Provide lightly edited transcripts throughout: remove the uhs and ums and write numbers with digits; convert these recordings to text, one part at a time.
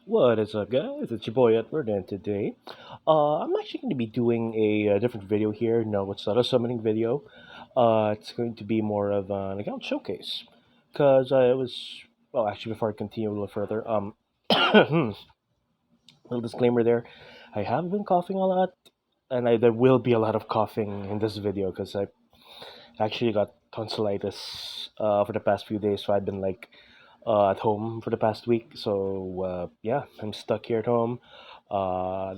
What is up, guys? It's your boy Edward, and today, I'm actually going to be doing a different video here. No, it's not a summoning video. It's going to be more of an account showcase, because I was well. Actually, before I continue a little further, little disclaimer there. I have been coughing a lot, and there will be a lot of coughing in this video because I actually got tonsillitis for the past few days. So I've been like at home for the past week. So yeah, I'm stuck here at home. Uh,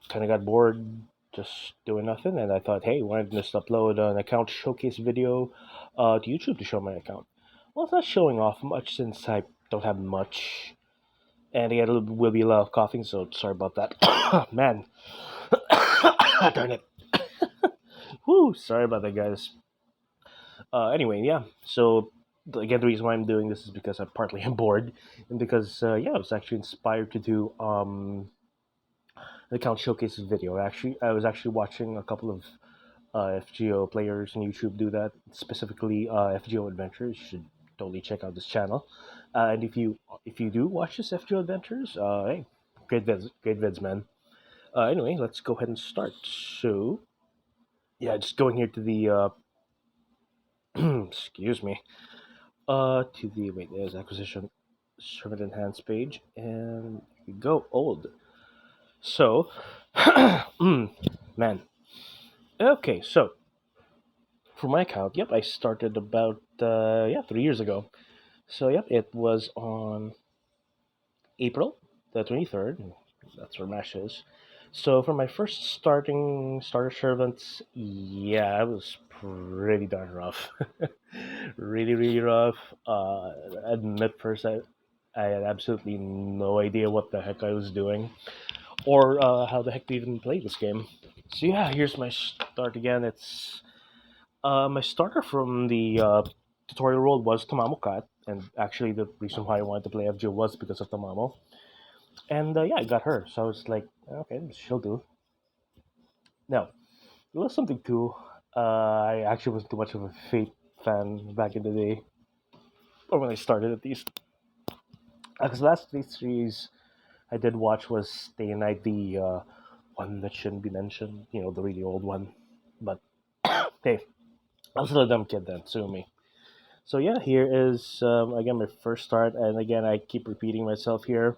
kind of got bored just doing nothing, and I thought, hey, why not just upload an account showcase video to YouTube to show my account? Well, it's not showing off much since I don't have much, and again, it will be a lot of coughing, so sorry about that. Man, darn it. Whoo, sorry about that, guys. Anyway, yeah. So again, the reason why I'm doing this is because I'm partly am bored, and because yeah, I was actually inspired to do an account showcases video. I was actually watching a couple of FGO players on YouTube do that, specifically FGO Adventures. You should totally check out this channel. And if you do watch this FGO Adventures, hey, great vids, man. Anyway, let's go ahead and start. So yeah, just going here to the excuse me. To the wait, there's acquisition servant enhanced page, and we go old. So, man. Okay, so for my account, yep, I started about 3 years ago. So yep, it was on April the 23rd. That's where Mash is. So for my first starter servants, yeah, it was pretty darn rough. Really rough. Admit first, I had absolutely no idea what the heck I was doing or how the heck to even play this game. So yeah, here's my start again. It's my starter from the tutorial role was Tamamo Cat, and actually the reason why I wanted to play FGO was because of Tamamo. And yeah, I got her, so I was like, okay, she'll do. Now, there was something too. I actually wasn't too much of a Fate fan back in the day, or when I started at least. Because the last Fate series I did watch was Stay Night, the one that shouldn't be mentioned, the really old one. But hey, I was still a dumb kid then, sue me. So yeah, here is again my first start, and again I keep repeating myself here.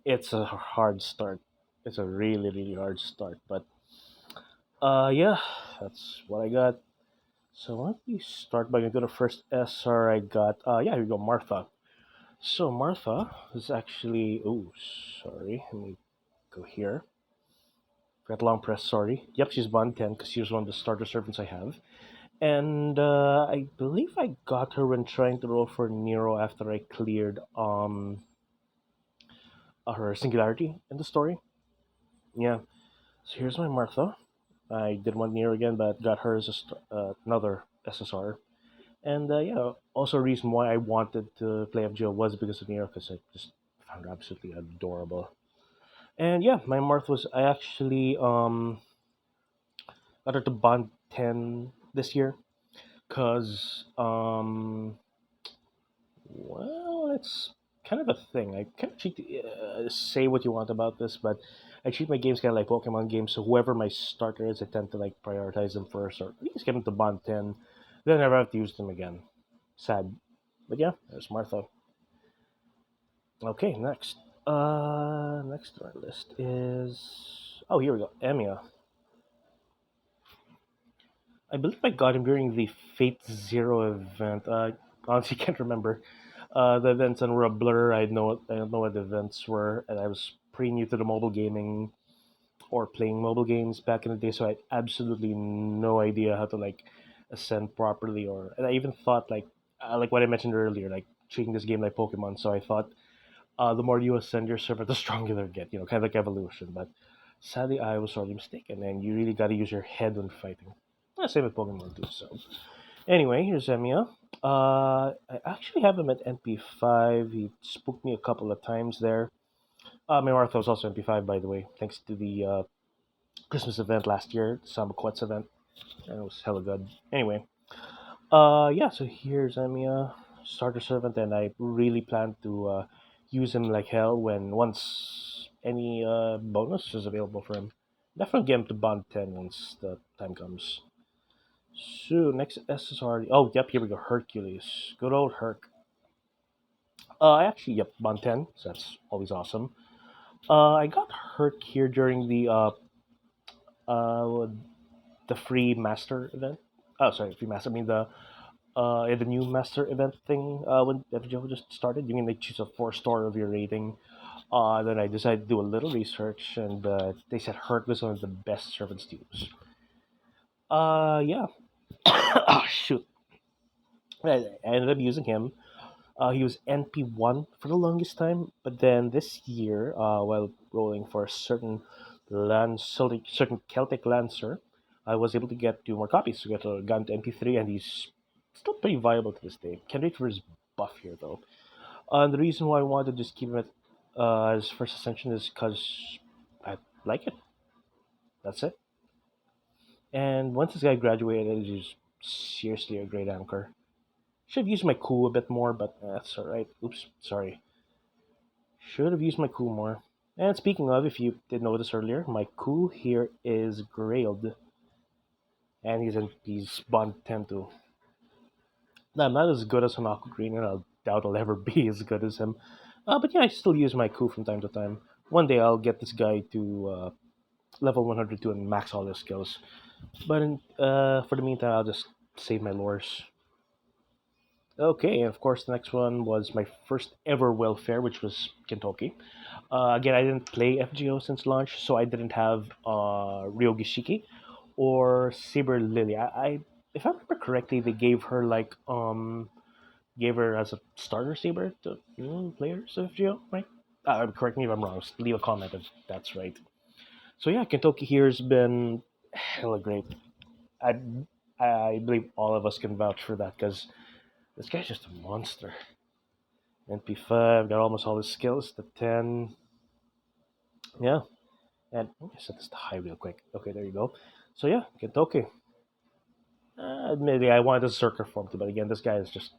It's a hard start. It's a really hard start, but yeah, that's what I got. So let me start by going to the first SR I got. Yeah, here we go, Martha. So Martha is actually. Oh, sorry. Let me go here. Got long press. Sorry. Yep, she's bond 10 because she was one of the starter servants I have. And I believe I got her when trying to roll for Nero after I cleared her singularity in the story. Yeah. So here's my Martha. I did want Nero again, but got her as another SSR. And yeah, also a reason why I wanted to play FGO was because of Nero, because I just found her absolutely adorable. And yeah, my Martha was I actually got her to bond 10 this year because well, it's kind of a thing. I kind of treat say what you want about this, but I treat my games kind of like Pokemon games. So whoever my starter is, I tend to like prioritize them first, or at least get them to bond 10. Then I never have to use them again. Sad, but yeah, there's Martha. Okay, next. Next on our list is here we go. Emia. I believe I got him during the Fate Zero event. Honestly, can't remember. The events and were a blur. I don't know what the events were, and I was pretty new to the mobile gaming or playing mobile games back in the day, so I had absolutely no idea how to like ascend properly. Or and I even thought like what I mentioned earlier, like treating this game like Pokemon. So I thought the more you ascend your server, the stronger they get. Kind of like evolution. But sadly, I was sorely mistaken, and you really got to use your head when fighting. Same with Pokemon too. So anyway, here's Emiya. I actually have him at NP5. He spooked me a couple of times there. My Martha was also NP5, by the way, thanks to the Christmas event last year, the Samba Quetz event. And it was hella good. Anyway, yeah, so here's Emiya, starter servant, and I really plan to use him like hell when once any bonus is available for him. Definitely get him to bond 10 once the time comes. So next SSR. Oh, yep, here we go. Hercules. Good old Herc. I actually, yep, bond 10, so that's always awesome. I got Herc here during uh, the free master event. Oh, sorry, free master. I mean the new master event thing when FGO just started. You can like choose a 4 star of your rating. Then I decided to do a little research, and they said Herc was one of the best servants to use. Yeah. Oh shoot. I ended up using him. He was NP1 for the longest time, but then this year, while rolling for a certain Celtic Lancer, I was able to get 2 more copies to get a gun to NP3, and he's still pretty viable to this day. Can't wait for his buff here, though. And the reason why I wanted to just keep him as first ascension is because I like it. That's it. And once this guy graduated, he's seriously a great anchor. Should have used my coup a bit more, but that's alright. Oops, sorry. Should have used my coup more. And speaking of, if you did notice earlier, my coup here is grailed, and he's bond 10 too. Now, I'm not as good as Hanako Green, and I doubt I'll ever be as good as him. But yeah, I still use my coup from time to time. One day I'll get this guy to level 102 and max all his skills. But for the meantime, I'll just save my lures. Okay, and of course, the next one was my first ever welfare, which was Kentucky. Again, I didn't play FGO since launch, so I didn't have Ryogishiki or Saber Lily. If I remember correctly, they gave her as a starter saber to new players of FGO, right? Correct me if I'm wrong. Just leave a comment if that's right. So yeah, Kentucky here's been hella great. I I believe all of us can vouch for that because this guy's just a monster. NP5 got almost all his skills. The 10, yeah. And let me set this to high real quick. Okay, there you go. So yeah, Kentucky. Admittedly, I wanted a Zerker form too, but again, this guy is just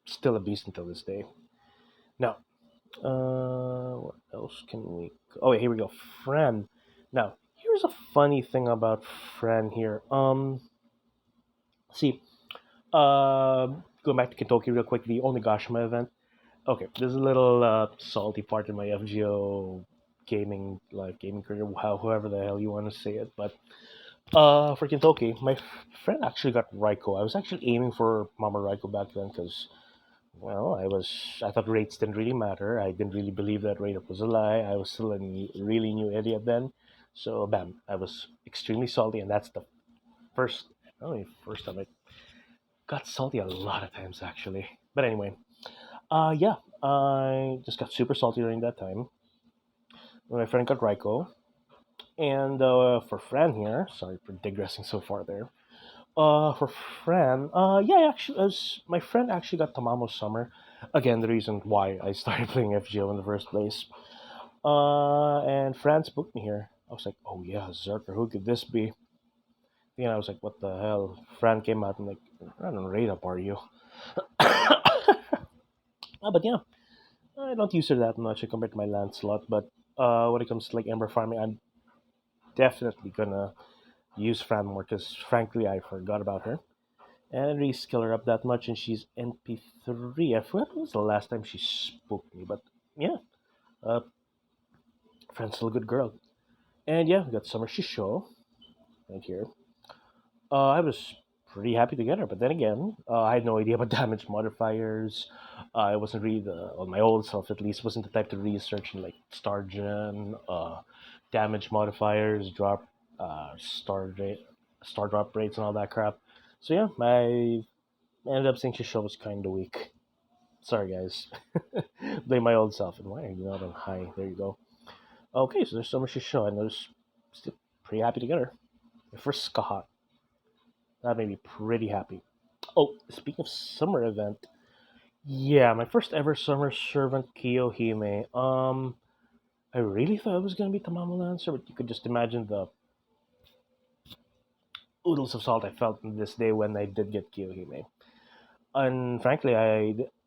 still a beast until this day. Now, what else can we? Oh, wait, here we go. Fran. Now, here's a funny thing about Fran here. See, going back to Kentucky real quick, the Onigashima event. Okay, there's a little salty part in my FGO gaming career, however the hell you want to say it, but for Kentucky, my friend actually got Raiko. I was actually aiming for Mama Raiko back then because, well, I thought rates didn't really matter. I didn't really believe that rate up was a lie. I was still a really new idiot then. So, bam, I was extremely salty, and that's the first, only first time I got salty a lot of times actually. But anyway, yeah, I just got super salty during that time when my friend got Raiko. And for Fran here, sorry for digressing so far there. For Fran, yeah, actually, as my friend actually got Tamamo Summer. Again, the reason why I started playing FGO in the first place. And Fran spooked me here. I was like, oh yeah, Zerker, who could this be? And I was like, what the hell? Fran came out and like, I don't rate up, are you? But yeah, I don't use her that much compared to my Lancelot. But when it comes to like Ember farming, I'm definitely gonna use Fran more because frankly, I forgot about her. And I didn't really skill her up that much, and she's NP3. I forgot when was the last time she spooked me, but yeah, uh, Fran's still a good girl. And yeah, we got Summer Shisho right here. I was pretty happy to get her, but then again, I had no idea about damage modifiers. I wasn't really on my old self at least, wasn't the type to research in like star gen, damage modifiers, star rate, star drop rates, and all that crap. So yeah, I ended up saying Shisho was kind of weak. Sorry, guys. Blame my old self. And why are you not on high? There you go. Okay, so there's Summer Shisho, and I was still pretty happy to get her. My first Skahat. That made me pretty happy. Oh, speaking of summer event, yeah, my first ever summer servant Kiyohime. I really thought it was gonna be Tamamo Lancer, but you could just imagine the oodles of salt I felt on this day when I did get Kiyohime. And frankly,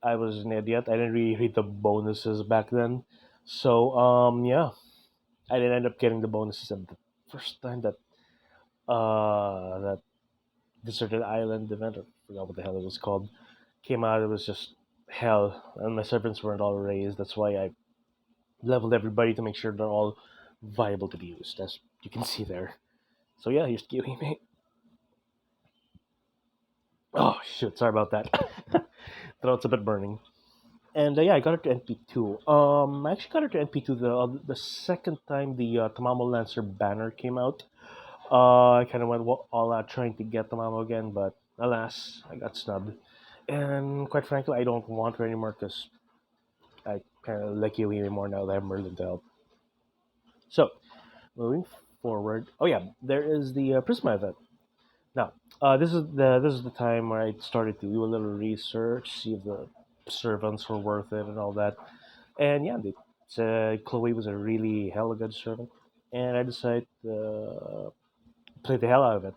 I was an idiot. I didn't really read the bonuses back then. So yeah, I didn't end up getting the bonuses. And the first time that deserted island event, I forgot what the hell it was called, came out, it was just hell. And my servants weren't all raised. That's why I leveled everybody to make sure they're all viable to be used, as you can see there. So yeah, here's Kiwi, mate. Oh shoot, sorry about that. Throat's a bit burning. And yeah, I got it to NP2. I actually got it to NP2 the second time the Tamamo Lancer banner came out. I kind of went all out trying to get Tamamo again, but alas, I got snubbed. And quite frankly, I don't want her anymore because I kind of like you even more now that I have Merlin to help. So, moving forward. Oh yeah, there is the Prisma event. Now, this is the time where I started to do a little research, see if the servants were worth it and all that. And yeah, they said Chloe was a really hella good servant, and I decided to play the hell out of it.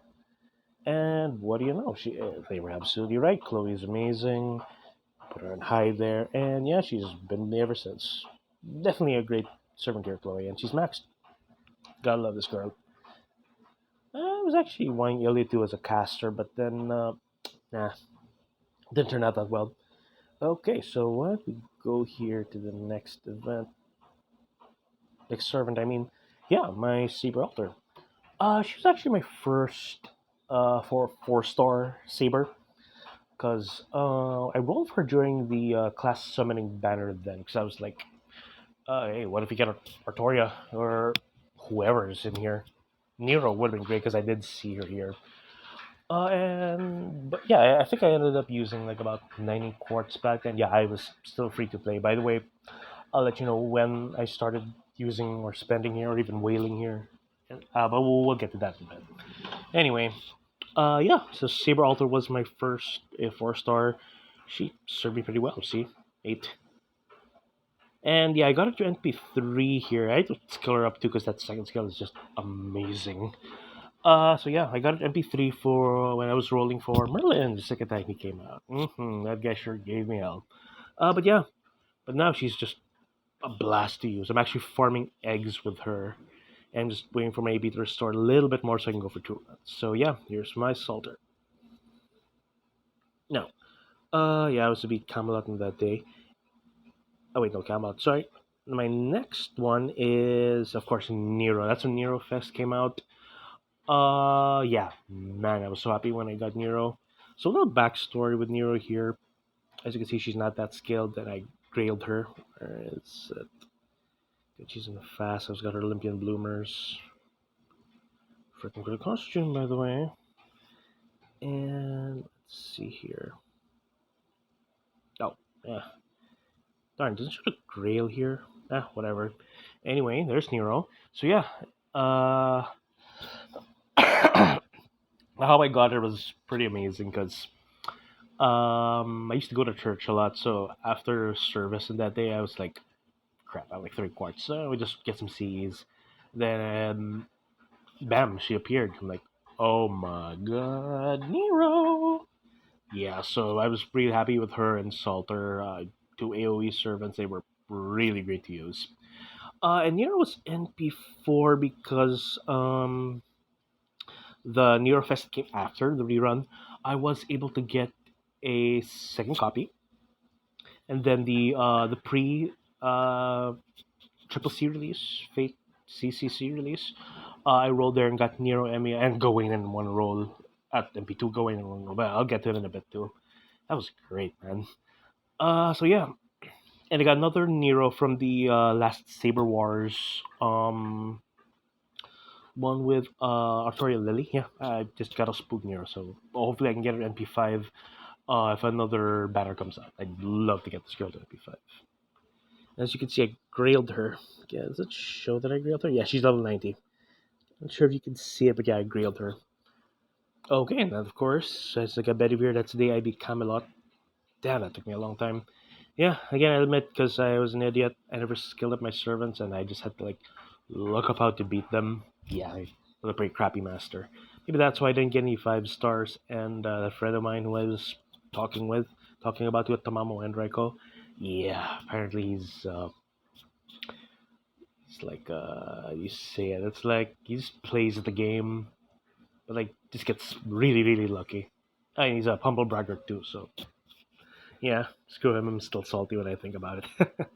And what do you know? They were absolutely right. Chloe's amazing. Put her on high there, and yeah, she's been there ever since. Definitely a great servant here, Chloe, and she's maxed. Gotta love this girl. I was actually wanting Ilya too as a caster, but then nah, didn't turn out that well. Okay, so why don't we go here to the next event? Next servant, I mean, yeah, my Saber Altar. She was actually my first four-star Saber because I rolled for her during the class summoning banner then because I was like, hey, what if we get Artoria or whoever's in here? Nero would have been great because I did see her here. And but yeah, I think I ended up using like about 90 quartz back then. Yeah, I was still free to play. By the way, I'll let you know when I started using or spending here or even whaling here. But we'll get to that in a bit. Anyway, yeah, so Saber Alter was my first 4 star. She served me pretty well, see? 8. And yeah, I got it to NP3 here. I had to skill her up too because that second skill is just amazing. So yeah, I got an MP3 for when I was rolling for Merlin the second time he came out. That guy sure gave me hell. But yeah, but now she's just a blast to use. I'm actually farming eggs with her and just waiting for my AB to restore a little bit more so I can go for 2 runs. So yeah, here's my Salter. Now, yeah, I was to beat Camelot on that day. Oh wait, no, Camelot. Sorry. My next one is, of course, Nero. That's when Nero Fest came out. Yeah, man, I was so happy when I got Nero. So a little backstory with Nero here. As you can see, she's not that skilled, and I grailed her. Where is it? She's in the fast. I've got her Olympian bloomers. Freaking good costume, by the way. And let's see here. Oh, yeah. Darn, doesn't she have a grail here? Whatever. Anyway, there's Nero. So yeah, uh, how I got her was pretty amazing because I used to go to church a lot. So after service and that day, I was like, crap, I have like 3 quarts. So we just get some C's. Then, bam, she appeared. I'm like, oh my god, Nero. Yeah, so I was pretty happy with her and Salter. 2 AoE servants, they were really great to use. And Nero was NP4 because the Nero Fest came after the rerun. I was able to get a second copy, and then the pre triple C release, Fate CCC release. I rolled there and got Nero, Emi, and Gawain in one roll at MP2 Gawain in one roll. But I'll get to it in a bit too. That was great, man. So yeah, and I got another Nero from the last Saber Wars. One with Artoria Lily. Yeah, I just got a spook Nero, so hopefully I can get an MP5 if another banner comes out. I'd love to get this girl to MP5. As you can see, I grailed her. Yeah, does it show that I grailed her? Yeah, she's level 90. Not sure if you can see it, but yeah, I grailed her. Okay, and then of course, as like a Bedivere, that's the day I beat Camelot. Damn, that took me a long time. Yeah, again, I admit, because I was an idiot, I never skilled up my servants, and I just had to, like, look up how to beat them. Yeah, I was a pretty crappy master. Maybe that's why I didn't get any 5 stars, and a friend of mine who I was talking with talking about with Tamamo and Raiko. Yeah, apparently he's like you say it. It's like he just plays the game, but like just gets really really lucky. And he's a humble braggart too, so yeah, screw him. I'm still salty when I think about it.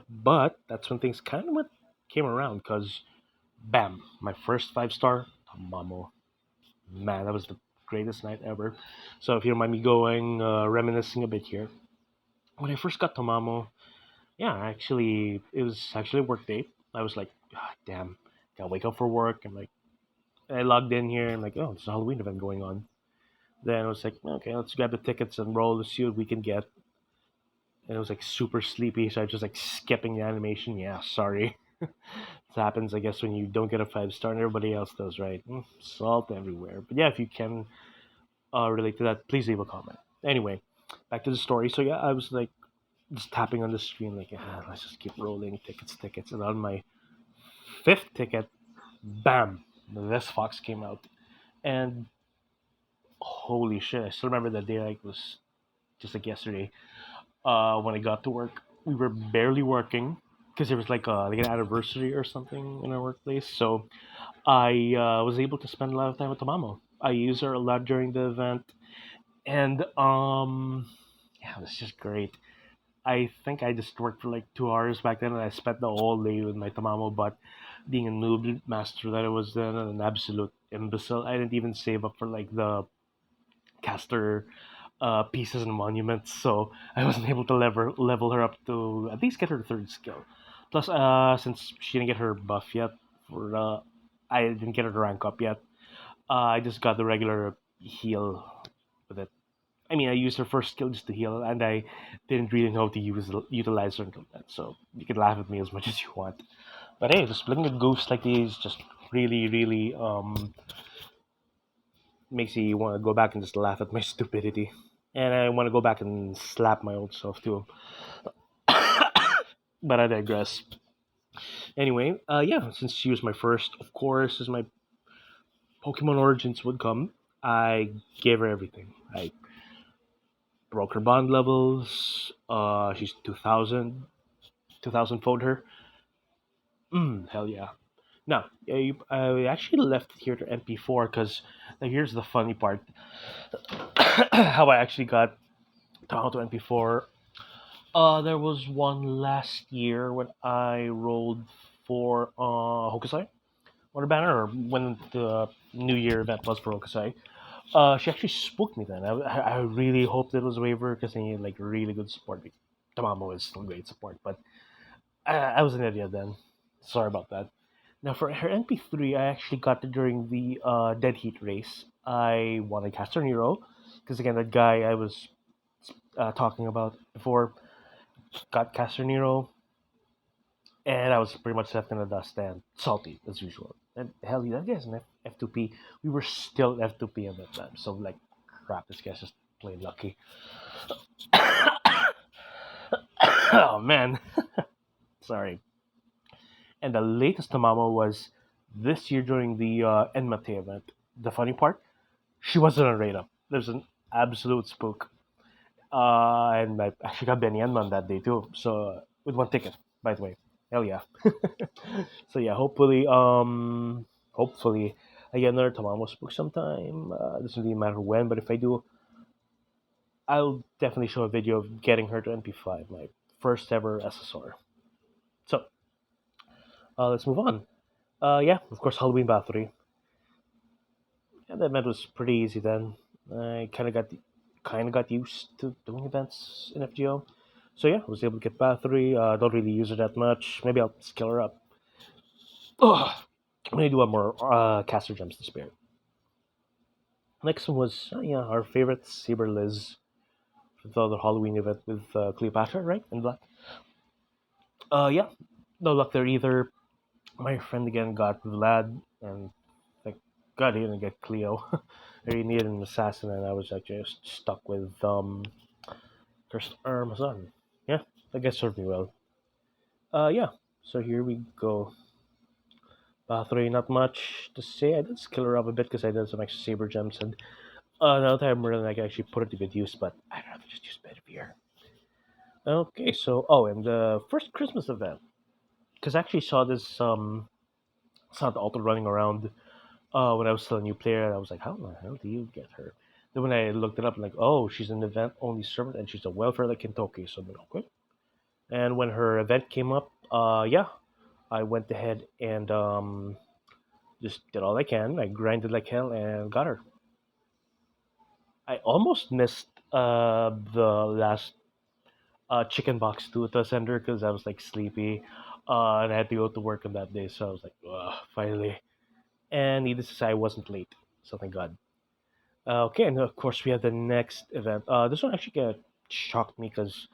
But that's when things kind of came around because bam, my first 5 star Tamamo. Man, that was the greatest night ever. So if you don't mind me going reminiscing a bit here, when I first got Tamamo, yeah, actually, it was actually a work day. I was like, ah, damn, gotta wake up for work. I'm like, I logged in here. I'm like, oh, there's a Halloween event going on. Then I was like, okay, let's grab the tickets and roll to see what we can get. And it was like super sleepy, so I was just like skipping the animation. Yeah, sorry. This happens, I guess, when you don't get a 5 star and everybody else does, right? Salt everywhere. But yeah, if you can relate to that, please leave a comment. Anyway, back to the story. So yeah, I was like just tapping on the screen, like, let's just keep rolling tickets, tickets. And on my fifth ticket, bam, this fox came out, and holy shit, I still remember that day like it was just like yesterday. When I got to work, we were barely working because there was like an anniversary or something in our workplace. So I was able to spend a lot of time with the mama. I used her a lot during the event, and yeah, it was just great. I think I just worked for like 2 hours back then, and I spent the whole day with my tamamo. But being a noob master that I was then, and an absolute imbecile, I didn't even save up for like the caster pieces and monuments, so I wasn't able to level her up to at least get her third skill. Plus, since she didn't get her buff yet, for I didn't get her to rank up yet. I just got the regular heal with it. I mean, I used her first skill just to heal, and I didn't really know how to utilize her until then. So you can laugh at me as much as you want. But hey, just playing with ghosts like these just really, really makes you want to go back and just laugh at my stupidity. And I want to go back and slap my old self too. But I digress. Anyway, yeah, since she was my first, of course, as my Pokemon Origins would come, I gave her everything. I broke her bond levels. She's 2000, 2000 fold her. Hell yeah. Now, I actually left here to MP4 because here's the funny part. How I actually got down to MP4. There was one last year when I rolled for Hokusai Water Banner, or when the New Year event was for Hokusai. She actually spooked me then. I really hoped it was a waiver because they need like really good support. Like, Tamamo is still great support, but I was an idiot then. Sorry about that. Now for her NP3, I actually got it during the Dead Heat race. I wanted Caster Nero because again, that guy I was talking about before got Caster Nero, and I was pretty much left in the dust and salty as usual. And hell, that guy's an F2P. We were still F2P at that time, so like, crap, this guy's just plain lucky. Oh man, sorry. And the latest Tamamo was this year during the Enmate event. The funny part, she wasn't a rate up. There's an absolute spook. And I actually got Benny Enman that day too. So with one ticket, by the way. Hell yeah. So yeah, hopefully I get another Tamamos book sometime. Doesn't really matter when, but if I do, I'll definitely show a video of getting her to NP5, my first ever SSR. So let's move on. Yeah, of course, Halloween Battery. Yeah, that event was pretty easy then. I kind of got used to doing events in FGO. So yeah, I was able to get Battery. Don't really use her that much. Maybe I'll skill her up. Ugh. I'm gonna do one more caster gems to spare. Next one was yeah, our favorite Saber Liz for the other Halloween event with Cleopatra, right? In black. Yeah, no luck there either. My friend again got Vlad, and like God, he didn't get Cleo. I really needed an assassin, and I was like just stuck with Cursed Amazon. Yeah, I guess served me well. Yeah. So here we go. Bathory, not much to say. I did skill her up a bit because I did some extra saber gems, and Now that I'm really like actually put it to good use, but I'd rather just use Bedivere. Okay, so and the first Christmas event, because I actually saw the altar running around when I was still a new player, and I was like, how the hell do you get her? Then when I looked it up, I'm like, oh, she's an event only servant, and she's a welfare like Kentucky. So I'm like, okay. And when her event came up, yeah, I went ahead and just did all I can. I grinded like hell and got her. I almost missed the last chicken box to the sender because I was like sleepy, and I had to go to work on that day. So I was like, ugh, finally. And needless to say, I wasn't late. So thank God. Okay, and of course we have the next event. This one actually shocked me because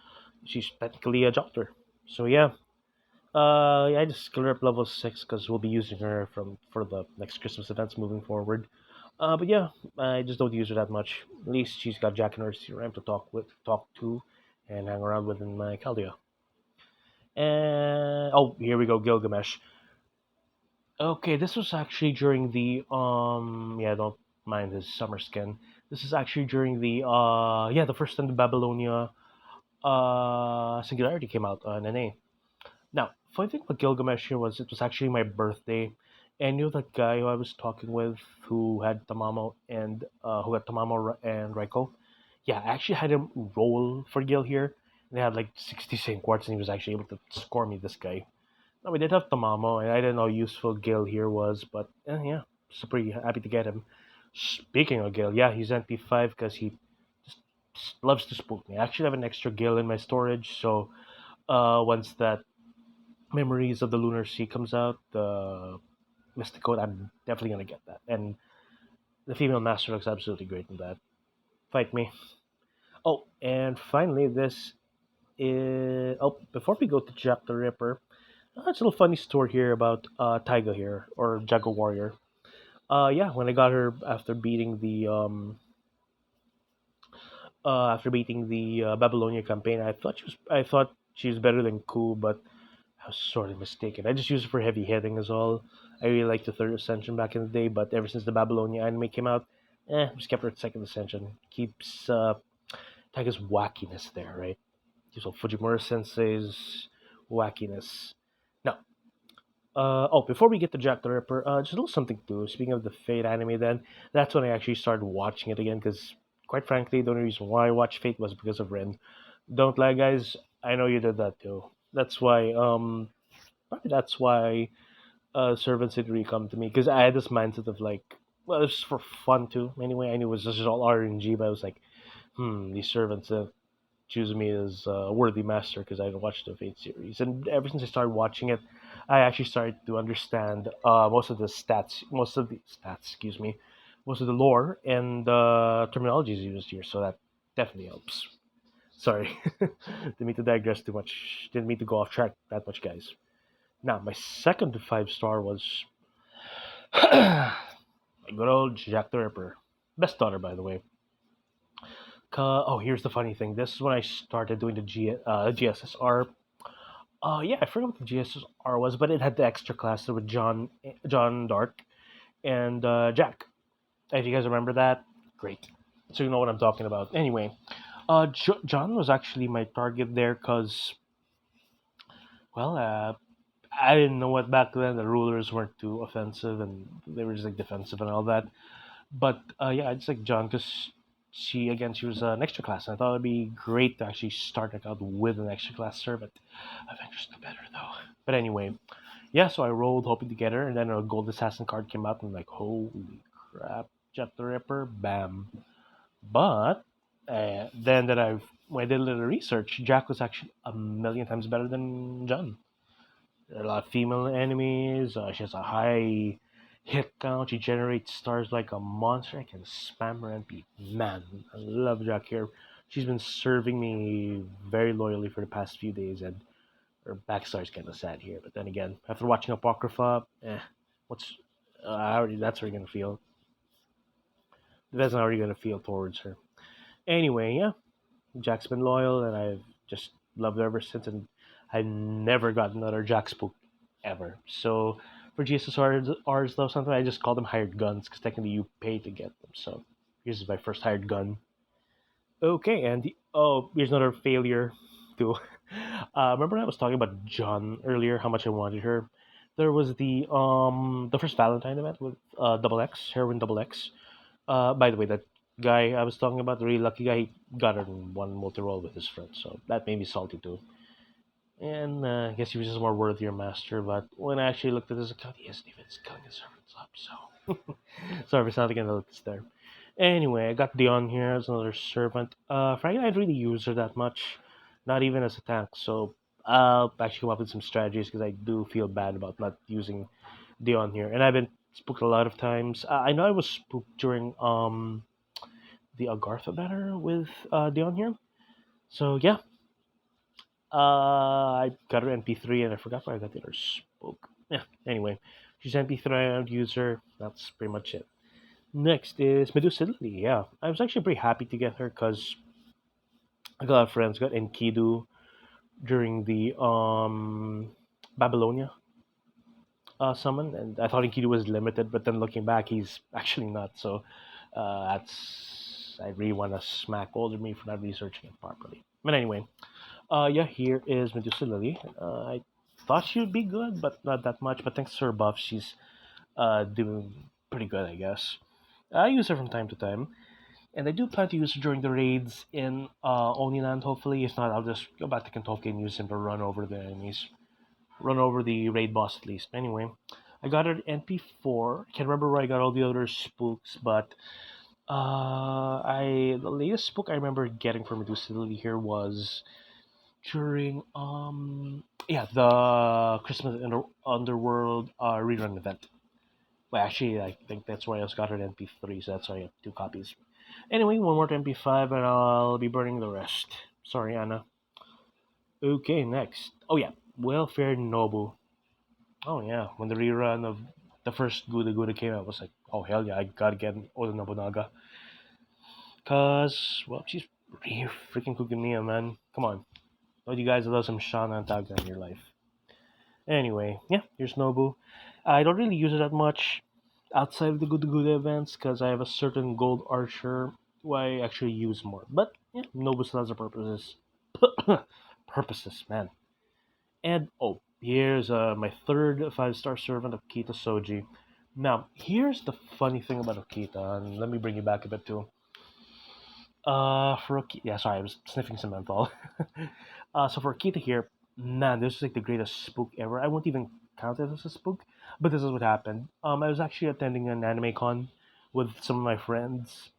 she's technically a doctor. So yeah, yeah, I just skill her up level 6 because we'll be using her for the next Christmas events moving forward. But yeah, I just don't use her that much. At least she's got Jack and her CRM to talk to, and hang around with in my Caldia. And here we go, Gilgamesh. Okay, this was actually during the yeah, don't mind his summer skin. This is actually during the yeah, the first time the Babylonia Singularity came out on NA. Now, funny thing about Gilgamesh here was it was actually my birthday, and you know that guy who I was talking with who had Tamamo and who had and Raiko. Yeah, I actually had him roll for Gil here. And they had like 60 Saint quartz, and he was actually able to score me this guy. No, we did have Tamamo, and I didn't know how useful Gil here was, but yeah, super happy to get him. Speaking of Gil, yeah, he's NP5 because he just loves to spook me. I actually have an extra Gil in my storage, so once that Memories of the Lunar Sea comes out, the Mystic Code, I'm definitely gonna get that. And the female master looks absolutely great in that. Fight me. Oh, and finally, this is. Oh, before we go to Jack the Ripper, it's a little funny story here about Taiga here, or Jago Warrior. Yeah, when I got her after beating the Babylonia campaign, I thought she was better than Ku, but I was sort of mistaken. I just used it for heavy hitting as all. I really liked the third ascension back in the day, but ever since the Babylonia anime came out, just kept her at second ascension. Keeps Taiga's wackiness there, right? So Fujimura Sensei's wackiness. Now, before we get to Jack the Ripper, just a little something too. Speaking of the Fate anime, then that's when I actually started watching it again. Because quite frankly, the only reason why I watched Fate was because of Ren. Don't lie, guys. I know you did that too. That's why. Probably that's why servants didn't really come to me because I had this mindset of like, well, it's for fun too. Anyway, I knew it was just all RNG, but I was like, these servants choose me as a worthy master because I had watched the Fate series, and ever since I started watching it, I actually started to understand excuse me, most of the lore and terminologies used here. So that definitely helps. Sorry, didn't mean to digress too much. Didn't mean to go off track that much, guys. Now, my second to 5 star was my good old Jack the Ripper. Best daughter, by the way. Here's the funny thing. This is when I started doing the GSSR. Yeah, I forgot what the GSSR was, but it had the extra class with John Dark, and Jack. If you guys remember that, great. So you know what I'm talking about. Anyway, John was actually my target there because, well, I didn't know what back then. The rulers weren't too offensive, and they were just like defensive and all that. But yeah, I just like John because she was an extra class, and I thought it'd be great to actually start like out with an extra class servant. Avengers do better though. But anyway, yeah. So I rolled hoping to get her, and then a gold assassin card came out, and I'm like, holy crap, Jet the Ripper, bam. But then that when I did a little research, Jack was actually a million times better than John. There are a lot of female enemies. She has a high hit count. She generates stars like a monster. I can spam her and be man. I love Jack here. She's been serving me very loyally for the past few days, and her backstar's kind of sad here. But then again, after watching Apocrypha, what's I already that's already gonna feel. That's already gonna feel towards her. Anyway, yeah, Jack's been loyal, and I've just loved her ever since. And I never got another Jack spook ever. So for GSSRs though, something I just call them hired guns because technically you pay to get them. So Here's my first hired gun. Okay, and oh, here's another failure too. Remember I was talking about John earlier, how much I wanted her. There was the first Valentine event with Double X, Heroin Double X. By the way, that guy I was talking about, the really lucky guy, he got her in one multi roll with his friend, so that made me salty too. And I guess he was just more worthier master. But when I actually looked at his account, he hasn't even killing his servants up. So sorry for sounding a little there. Anyway, I got Dion here as another servant. Frankly, I didn't really use her that much, not even as a tank. So I'll actually come up with some strategies because I do feel bad about not using Dion here. And I've been spooked a lot of times. I know I was spooked during the Agartha banner with Dion here. So yeah, I got her MP3 and I forgot where I got the other spoke. Yeah, anyway, she's MP3 and user. That's pretty much it. Next is Medusa Lily. Yeah, I was actually pretty happy to get her because I got a lot of friends got Enkidu during the Babylonia summon, and I thought Enkidu was limited, but then looking back, he's actually not. So that's I really want to smack older me for not researching it properly. But anyway, yeah, here is Medusa Lily. I thought she would be good, but not that much. But thanks to her buff, she's doing pretty good, I guess. I use her from time to time, and I do plan to use her during the raids in Oniland, hopefully. If not, I'll just go back to Kentucky and use him to run over the enemies. Run over the raid boss at least. Anyway, I got her at NP4. Can't remember where I got all the other spooks, but I the latest spook I remember getting from Medusa Lily here was during yeah, the Christmas Underworld rerun event. Well, actually, I think that's where I just got it MP3, so that's why I have two copies. Anyway, one more to MP5, and I'll be burning the rest. Sorry, Anna. Okay, next. Oh yeah, Welfare Nobu. Oh yeah, when the rerun of the first Guda Guda came out, I was like, oh hell yeah, I gotta get Oda Nobunaga. Cause, well, she's really freaking cooking me, man. Come on. Don't you guys love some Shana and Taga in your life? Anyway, yeah, here's Nobu. I don't really use it that much outside of the Good Good events because I have a certain gold archer who I actually use more. But yeah, Nobu still has a purposes. Purposes, man. And oh, here's my third 5-star servant, Akita Soji. Now, here's the funny thing about Akita, and let me bring you back a bit too. For Akita, yeah, sorry, I was sniffing some menthol. So for Akita here, man, this is like the greatest spook ever. I won't even count it as a spook, but this is what happened. I was actually attending an anime con with some of my friends.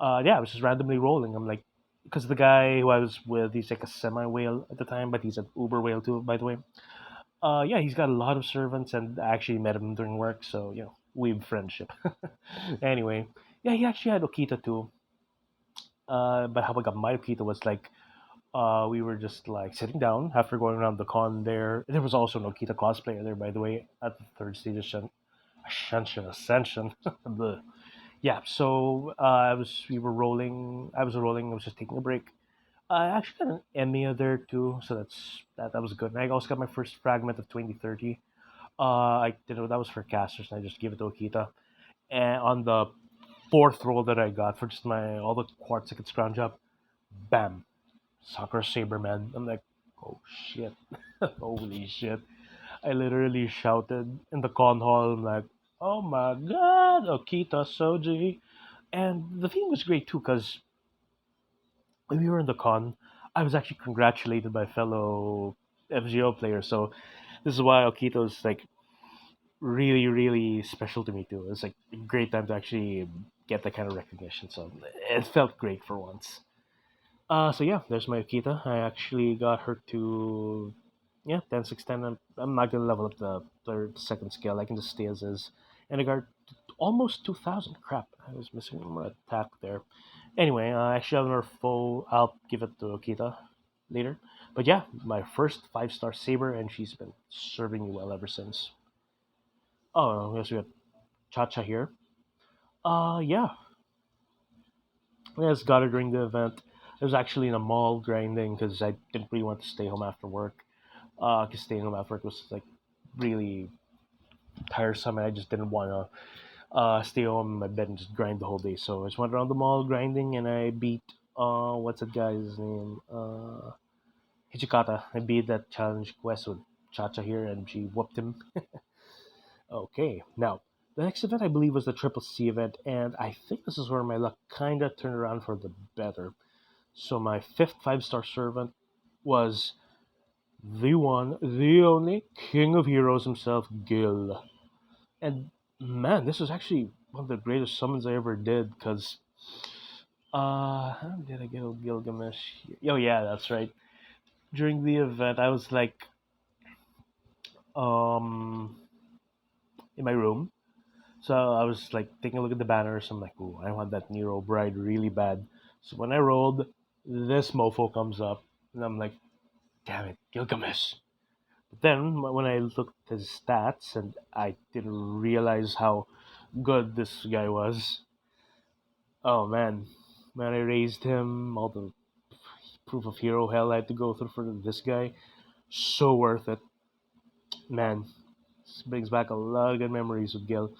Yeah, I was just randomly rolling. I'm like, because the guy who I was with, he's like a semi whale at the time, but he's an uber whale too, by the way. Yeah, he's got a lot of servants, and I actually met him during work, so we've friendship. Anyway, yeah, he actually had Okita too. But how I got my Okita was like, we were just like sitting down after going around the con there. There was also an Okita cosplayer there, by the way, at the third stage Ascension. Bleh. Yeah, so we were rolling. I was rolling. I was just taking a break. I actually got an Emiya there too, so that was good. And I also got my first fragment of 2030. I did that was for casters, and I just gave it to Okita. And on the fourth roll that I got for just my all the quartz I could scrounge up, bam, Sakura Saber man. I'm like, oh shit, holy shit! I literally shouted in the con hall, I'm like, oh my god, Okita Soji. And the thing was great too, because when we were in the con, I was actually congratulated by fellow FGO players. So this is why Okito's like really, really special to me too. It's like a great time to actually get that kind of recognition. So it felt great for once. So yeah, there's my Okita. I actually got her to 10 6 10. I'm not gonna level up the second scale. I can just stay as is. And I got almost 2,000. Crap, I was missing my attack there. Anyway, I actually have another foe. I'll give it to Okita later. But yeah, my first 5-star saber, and she's been serving me well ever since. Oh, yes, we got Cha Cha here. Yeah, I just got her during the event. I was actually in a mall grinding because I didn't really want to stay home after work. Because staying home after work was like really tiresome, and I just didn't want to stay home in my bed and just grind the whole day. So I just went around the mall grinding, and I beat what's that guy's name? Hichikata. I beat that challenge quest with Chacha here, and she whooped him. Okay, now the next event I believe was the Triple C event, and I think this is where my luck kinda turned around for the better. So my fifth five-star servant was the one, the only King of Heroes himself, Gil. And man, this was actually one of the greatest summons I ever did, because how did I get Gilgamesh here? Oh yeah, that's right. During the event, I was like um in my room. So I was like taking a look at the banners. I'm like, ooh, I want that Nero bride really bad. So when I rolled, this mofo comes up, and I'm like, damn it, Gilgamesh. But then when I looked at his stats, and I didn't realize how good this guy was. Oh man, I raised him. All the proof of hero hell I had to go through for this guy. So worth it, man. This brings back a lot of good memories with Gil.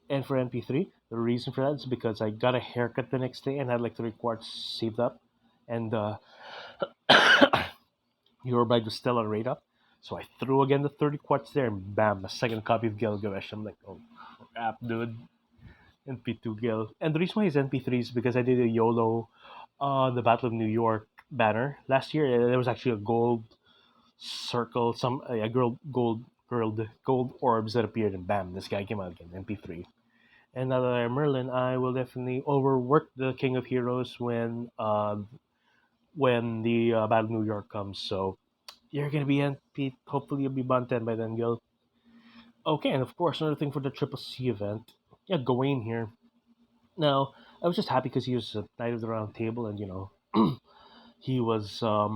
And for MP3, the reason for that is because I got a haircut the next day and had like 3 quarts saved up, and Eurobite was still on rate up. So I threw again the 30 quarts there, and bam, a second copy of Gilgamesh. I'm like, oh crap, dude. NP2 Gil. And the reason why it's NP3 is because I did a YOLO on the Battle of New York banner last year. There was actually a gold circle, some a gold orbs that appeared, and bam, this guy came out again, MP3. And now that I'm Merlin, I will definitely overwork the King of Heroes when the Battle of New York comes. So you're gonna be NP. Hopefully, you'll be Banten by then, Gil. Okay, and of course, another thing for the Triple C event. Yeah, Gawain here. Now, I was just happy because he was a knight of the round table, and he was. I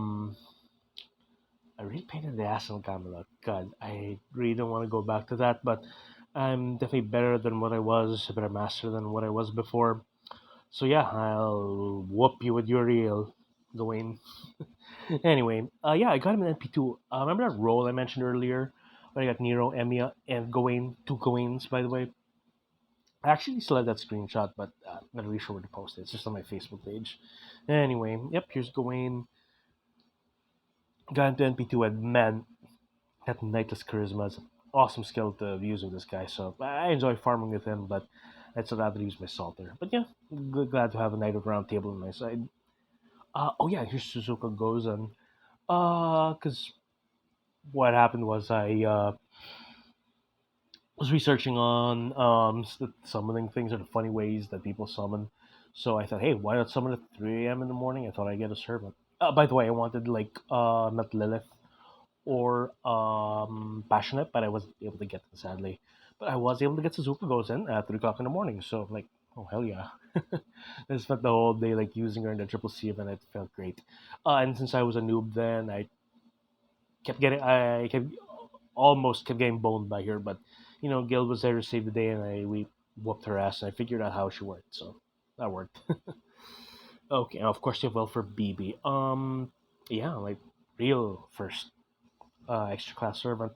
really painted the ass on Camelot. God, I really don't want to go back to that, but I'm definitely better than what I was, a better master than what I was before. So yeah, I'll whoop you with your reel, Gawain. Anyway, yeah, I got him in NP2. Remember that roll I mentioned earlier? When I got Nero, Emiya, and Gawain, two Gawains, by the way. I actually still have that screenshot, but I'm not really sure where to post it. It's just on my Facebook page. Anyway, yep, here's Gawain. Got into NP2, and man, that Knightless Charisma is an awesome skill to use with this guy. So I enjoy farming with him, but I'd still rather use my Salter. But yeah, glad to have a Knight of Round Table on my side. Oh yeah, here's Suzuka Gozen. Because what happened was I was researching on summoning things or the funny ways that people summon. So I thought, hey, why not summon at 3 a.m. in the morning? I thought I'd get a servant. By the way, I wanted like not Lilith or Passionate, but I wasn't able to get them sadly. But I was able to get Suzuka Gozen at 3 o'clock in the morning. So like, oh hell yeah! I spent the whole day like using her in the Triple C event. It felt great. And since I was a noob, then I kept almost kept getting boned by her, but Gil was there to save the day, and we whooped her ass, and I figured out how she worked, so that worked. Okay, and of course you have well for BB. Yeah, like real first extra class servant.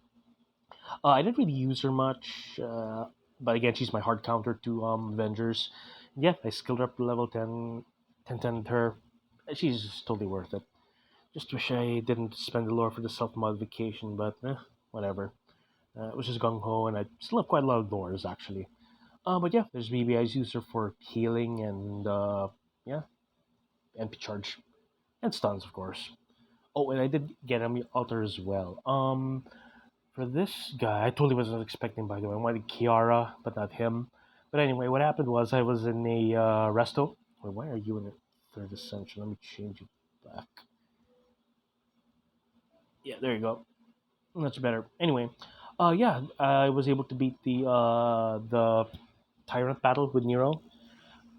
I didn't really use her much, but again, she's my hard counter to Avengers. Yeah, I skilled her up to level 10, 10 with her. She's totally worth it. Just wish I didn't spend the lore for the self modification, but whatever. It was just gung ho, and I still have quite a lot of lores actually. But yeah, there's BBI's user for healing and yeah, MP charge and stuns, of course. Oh, and I did get him altar as well. For this guy, I totally wasn't expecting. By the way, I wanted Kiara, but not him. But anyway, what happened was I was in a resto. Wait, why are you in the third ascension? Let me change it back. Yeah, there you go. Much better. Anyway, yeah, I was able to beat the Tyrant battle with Nero.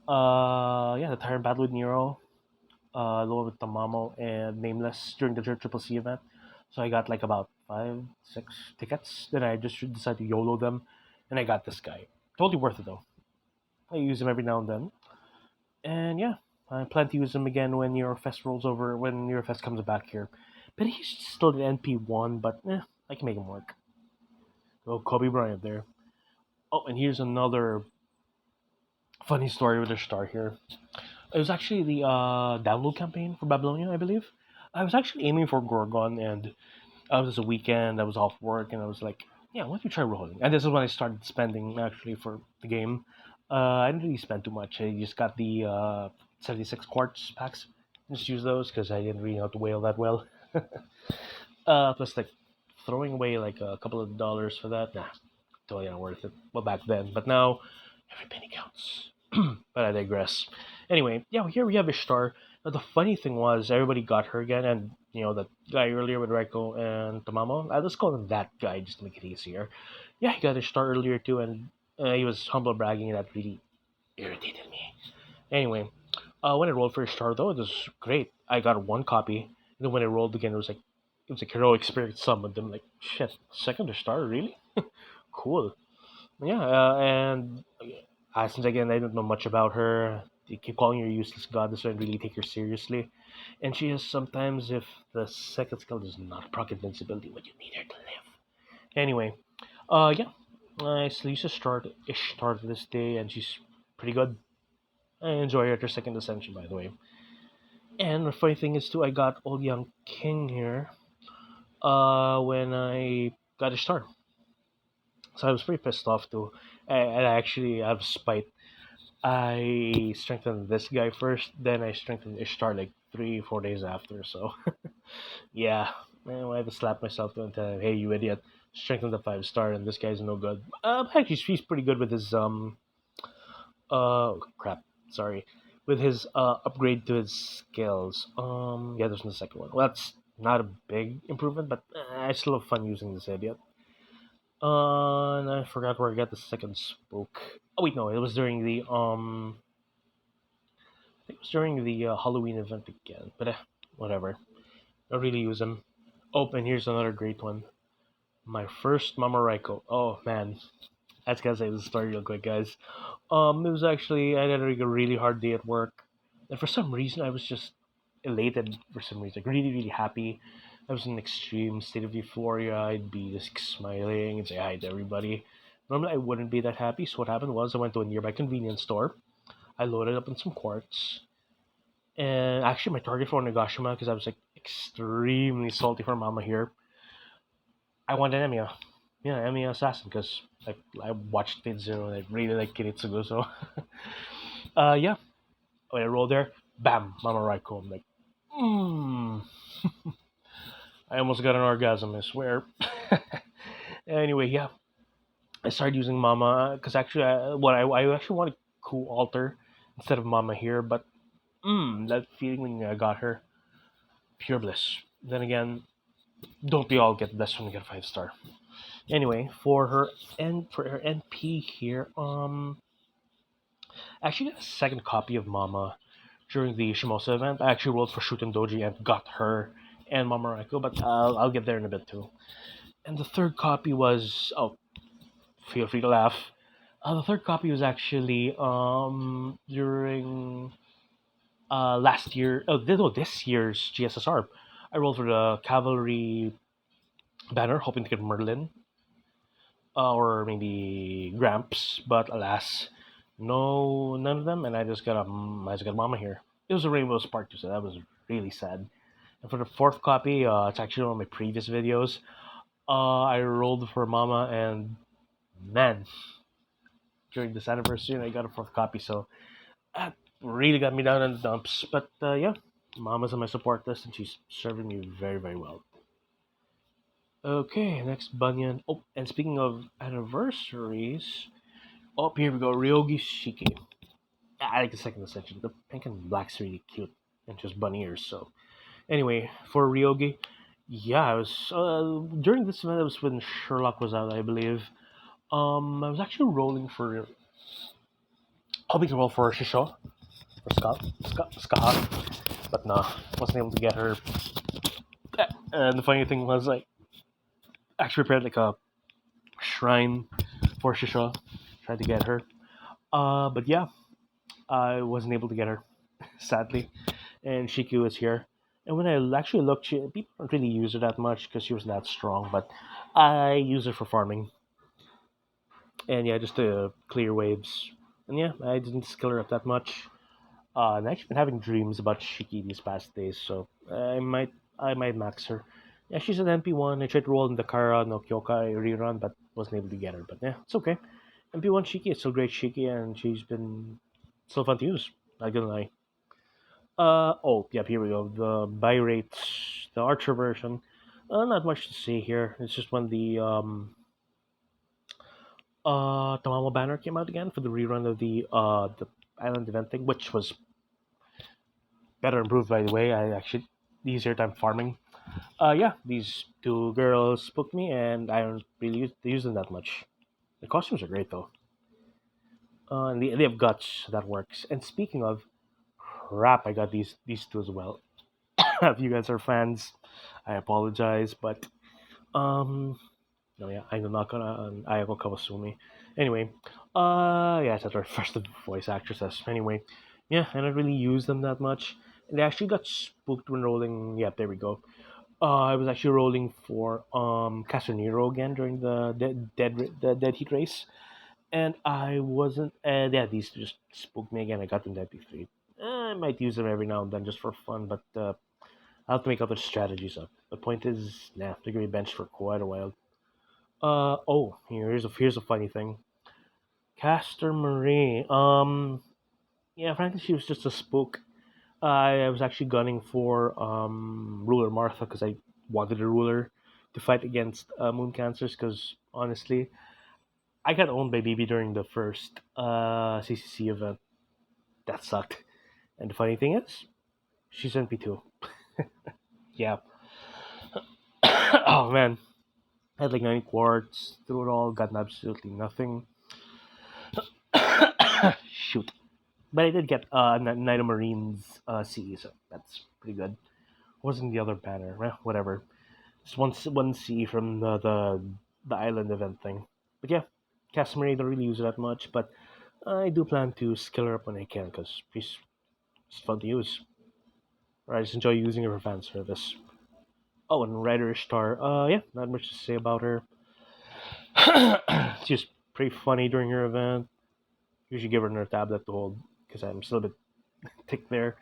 Yeah, the Tyrant battle with Nero, the one with Tamamo and Nameless during the Triple C event. So I got like about 5, 6 tickets. Then I just decided to YOLO them, and I got this guy. Totally worth it though. I use him every now and then, and yeah, I plan to use him again when Eurofest rolls over. When Eurofest comes back here, but he's still an NP1. But I can make him work. Oh, Kobe Bryant there. Oh, and here's another. Funny story with the star here. It was actually the download campaign for Babylonia, I believe. I was actually aiming for Gorgon, and it was a weekend. I was off work, and I was like, "Yeah, why don't you try rolling?" And this is when I started spending actually for the game. I didn't really spend too much. I just got the 76 quartz packs. Just use those because I didn't really know how to whale that well. Plus, like throwing away like a couple of dollars for that, nah, totally not worth it. Well, back then, but now every penny counts. But I digress. Anyway, yeah, here we have Ishtar. Now, the funny thing was, everybody got her again, and that guy earlier with Reiko and Tamamo. I'll just call him that guy just to make it easier. Yeah, he got Ishtar earlier too, and he was humble bragging, and that really irritated me. Anyway, when I rolled for Ishtar though, it was great. I got one copy, and then when I rolled again, it was like heroic spirit summoned. I'm like, shit, second Ishtar, really? Cool. Yeah, and since again I don't know much about her, they keep calling her useless goddess, so I don't really take her seriously. And she is sometimes, if the second skill does not proc invincibility, but you need her to live. Anyway, yeah, I used to start Ishtar to this day, and she's pretty good. I enjoy her at her second ascension, by the way. And the funny thing is too, I got Old Young King here. When I got a start, so I was pretty pissed off too. And I actually have spite. I strengthened this guy first, then I strengthened Ishtar like 3, 4 days after. So yeah, man, I had to slap myself and tell him, "Hey, you idiot! Strengthen the 5 star, and this guy's no good." Actually, he's pretty good with his crap. Sorry, with his upgrade to his skills. Yeah, there's the second one. Well, that's not a big improvement, but I still have fun using this idiot. And I forgot where I got the second spook. Oh wait, no, it was during the it was during the Halloween event again, but whatever. Don't really use them. Oh, and here's another great one. My first Mama Raiko. Oh man, I just gotta say this story real quick, guys. It was actually I had a really hard day at work, and for some reason I was just elated. For some reason, like really, really happy. I was in an extreme state of euphoria. I'd be just smiling and say hi to everybody. Normally, I wouldn't be that happy. So what happened was I went to a nearby convenience store. I loaded up on some quartz. And actually, my target for Nagashima, because I was like extremely salty for Mama here, I wanted Emiya. Yeah, Emiya Assassin, because I watched Fate Zero and I really like Kiritsugu. So, yeah, when I rolled there, bam, Mama Raiko. I'm like, mmm. I almost got an orgasm, I swear. Anyway, yeah, I started using Mama because actually, I actually wanted Cool Alter instead of Mama here, but that feeling when I got her, pure bliss. Then again, don't we all get blessed when we get a 5 star? Anyway, for her NP here, I actually got a second copy of Mama during the Shimosa event. I actually rolled for Shuten Doji and got her and Mama Raiko, but I'll get there in a bit too. And the third copy was feel free to laugh. The third copy was actually during last year. This year's GSSR. I rolled for the cavalry banner, hoping to get Merlin or maybe Gramps, but alas, no, none of them. And I just got Mama here. It was a Rainbow Spark too, so that was really sad. And for the fourth copy, it's actually one of my previous videos. I rolled for Mama, and man, during this anniversary, I got a fourth copy, so that really got me down in the dumps. But yeah, Mama's on my support list, and she's serving me very, very well. Okay, next Bunyan. Oh, and speaking of anniversaries, oh, here we go. Ryogi Shiki. I like the second section. The pink and black's really cute, and just bunny ears. So, anyway, for Ryogi, yeah, I was during this event. It was when Sherlock was out, I believe. I was actually rolling for hoping to roll for Shisho for Scott, but nah, wasn't able to get her. And the funny thing was, I actually prepared like a shrine for Shisho, tried to get her. But yeah, I wasn't able to get her, sadly. And Shiku is here. And when I actually looked, people don't really use her that much because she was that strong. But I use her for farming, and yeah, just to clear waves. And yeah, I didn't skill her up that much. And I've actually been having dreams about Shiki these past days, so I might max her. Yeah, she's an MP1. I tried to roll in the Kara no Kyokai rerun, but wasn't able to get her. But yeah, it's okay. MP1 Shiki is still great Shiki, and she's been still fun to use. Not gonna lie. Oh, yeah, here we go. The buy rates, the Archer version. Not much to say here. It's just when the Tamamo banner came out again for the rerun of the island event thing, which was better improved by the way. I actually easier time farming. Yeah, these two girls spooked me, and I don't really use them that much. The costumes are great though, and they have guts that works. And speaking of crap, I got these two as well. If you guys are fans, I apologize, but um, no, yeah, I'm not gonna Ayako Kawasumi. Anyway, yeah, that's our first voice actresses. Anyway, yeah, I don't really use them that much. And they actually got spooked when rolling. Yeah, there we go. I was actually rolling for Casanero again during the dead heat race, and I wasn't. Yeah, these just spooked me again. I got them dead P3. I might use them every now and then just for fun, but I'll have to make other strategies up. The point is, nah, they're gonna be benched for quite a while. Oh, here's a funny thing. Caster Marie. Yeah, frankly, she was just a spook. I was actually gunning for Ruler Martha because I wanted a ruler to fight against Moon Cancers. Because honestly, I got owned by BB during the first CCC event. That sucked. And the funny thing is, she's NP2. Yeah. Oh man, I had like 90 quartz through it all, got absolutely nothing. Shoot. But I did get Night of Marines CE, so that's pretty good. Wasn't the other banner? Whatever. Just one CE from the island event thing. But yeah, Casimir don't really use it that much, but I do plan to skill her up when I can because she's fun to use. Or I just enjoy using her for fan service. Oh, and Rider Star. Yeah, not much to say about her. She's pretty funny during her event. Usually give her another tablet to hold because I'm still a bit thick there.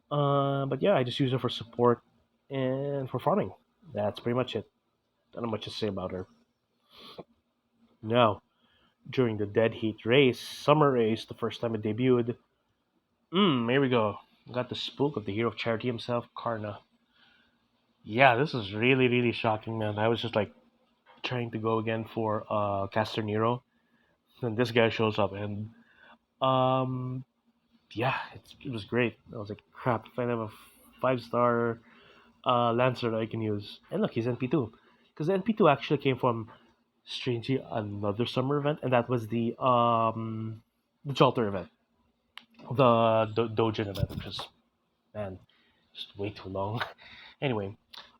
But yeah, I just use her for support and for farming. That's pretty much it. Not much to say about her. Now, during the Dead Heat race, summer race, the first time it debuted, here we go. Got the spook of the hero of charity himself, Karna. Yeah, this is really, really shocking, man. I was just like trying to go again for Caster Nero, and this guy shows up, and um, yeah, it was great. I was like, crap, if I have a 5-star Lancer that I can use. And look, he's NP2. Because the NP2 actually came from, strangely, another summer event, and that was the Jolter event. The Dojin event, which is, man, just way too long. Anyway,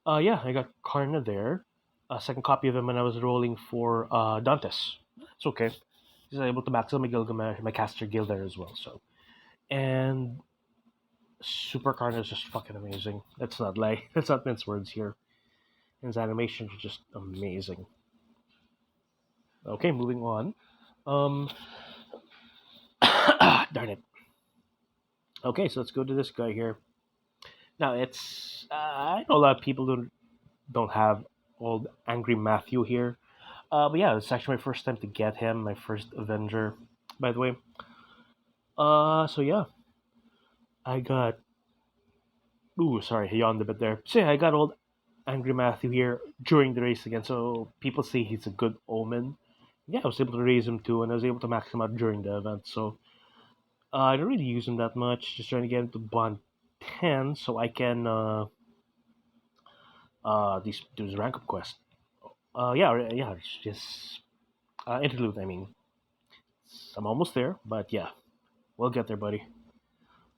yeah, I got Karna there. A second copy of him when I was rolling for Dantes. It's okay. He's able to max out my Gilgamesh, my caster guild there as well, so. And Super Karna is just fucking amazing. Let's not lie. Let's not mince words here. His animations are just amazing. Okay, moving on. Um, darn it. Okay, so let's go to this guy here. Now it's I know a lot of people don't have old angry Matthew here, but yeah, it's actually my first time to get him, my first Avenger, by the way. So yeah, I got. Ooh, sorry, I yawned a bit there. So yeah, I got old angry Matthew here during the race again. So people say he's a good omen. Yeah, I was able to raise him too, and I was able to max him out during the event. So I don't really use him that much. Just trying to get him to bond 10 so I can these do his rank up quest. Yeah, it's just interlude. I mean, I'm almost there, but yeah, we'll get there, buddy.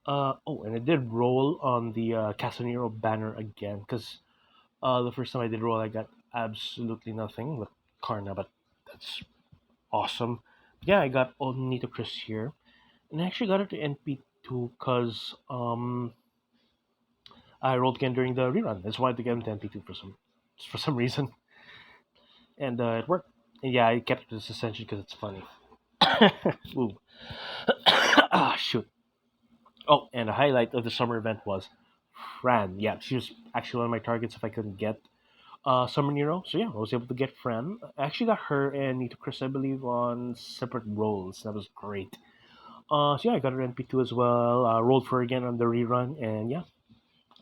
Oh, and I did roll on the Casanero banner again because the first time I did roll, I got absolutely nothing with Karna, but that's awesome. Yeah, I got old Nito Chris here, and I actually got it to NP2 because I rolled again during the rerun. That's why I had to get him to NP2 for some reason, and it worked. And yeah, I kept this essentially because it's funny. Ooh. Ah, shoot. Oh, and a highlight of the summer event was Fran. Yeah, she was actually one of my targets if I couldn't get Summer Nero. So yeah, I was able to get Fran. I actually got her and Nito Chris, I believe, on separate roles. That was great. So yeah, I got her NP2 as well. Rolled for her again on the rerun, and yeah,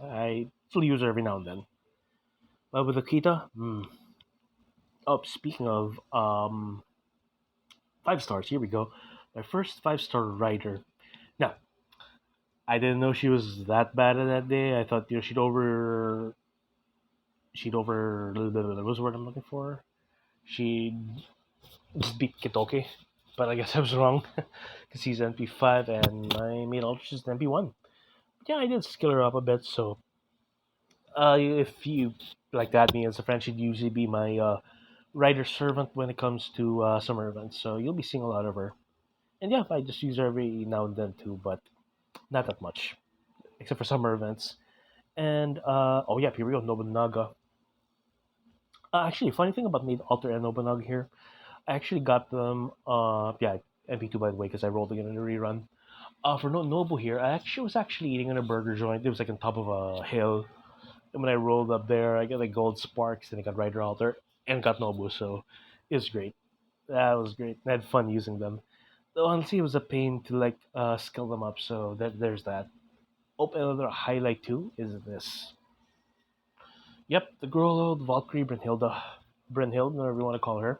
I still use her every now and then. But with Akita, oh, speaking of 5 stars, here we go. My first 5 star rider. Now, I didn't know she was that bad at that day. I thought she'd over what's the word I'm looking for? She'd just beat Kitoke, but I guess I was wrong because he's NP5 and my main ultra is NP1. Yeah, I did skill her up a bit. So if you like that, me as a friend, she'd usually be my rider servant when it comes to summer events. So you'll be seeing a lot of her. And yeah, I just use her every now and then too, but not that much, except for summer events. And oh yeah, here we go, Nobunaga. Actually, funny thing about Made Alter and Nobunaga here, I actually got them. Yeah, MP2 by the way, because I rolled again in a rerun. For no Nobu here, I actually was actually eating in a burger joint. It was like on top of a hill, and when I rolled up there, I got like gold sparks, and I got Rider Alter and got Nobu. So it was great. That was great. I had fun using them. Though honestly, it was a pain to like skill them up. So there's that. Oh, another highlight too is this. Yep, the girl old Valkyrie Brynhild, whatever you want to call her.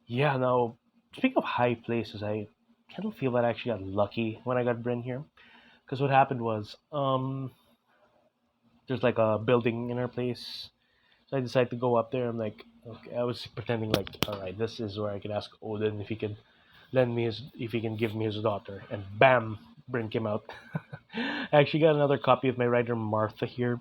Yeah, now speaking of high places, I kind of feel that I actually got lucky when I got Bryn here. Because what happened was, there's like a building in her place, so I decided to go up there. I'm like, okay, I was pretending like, all right, this is where I can ask Odin if he can if he can give me his daughter, and bam, Bryn came out. I actually got another copy of my writer Martha here,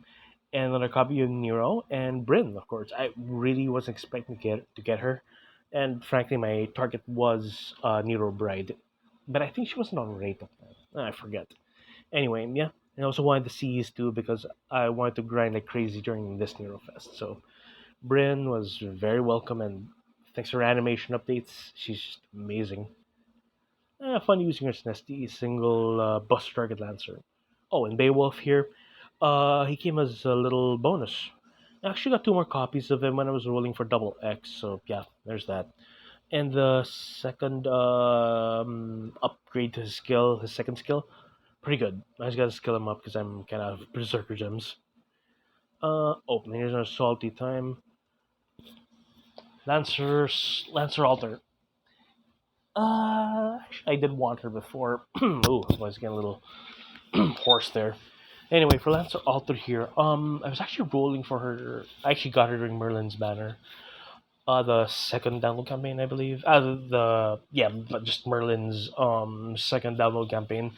and another copy of Nero and Bryn, of course. I really wasn't expecting to get her, and frankly, my target was Nero Bride, but I think she wasn't on rate at that. I forget. Anyway, yeah, and I also wanted the C's too because I wanted to grind like crazy during this Nero Fest. So Bryn was very welcome, and thanks for animation updates, she's just amazing. Fun using her Snesty single bus target lancer. Oh, and Beowulf here. He came as a little bonus. I actually got 2 more copies of him when I was rolling for double X, so yeah, there's that. And the second upgrade to his second skill, pretty good. I just gotta skill him up because I'm kind of berserker gems. Oh, and here's our salty time. Lancer Alter. Actually, I did want her before. Ooh, I was getting a little horse there. Anyway, for Lancer Alter here, I was actually rolling for her. I actually got her during Merlin's banner. The second download campaign, I believe. The yeah, but just Merlin's second download campaign.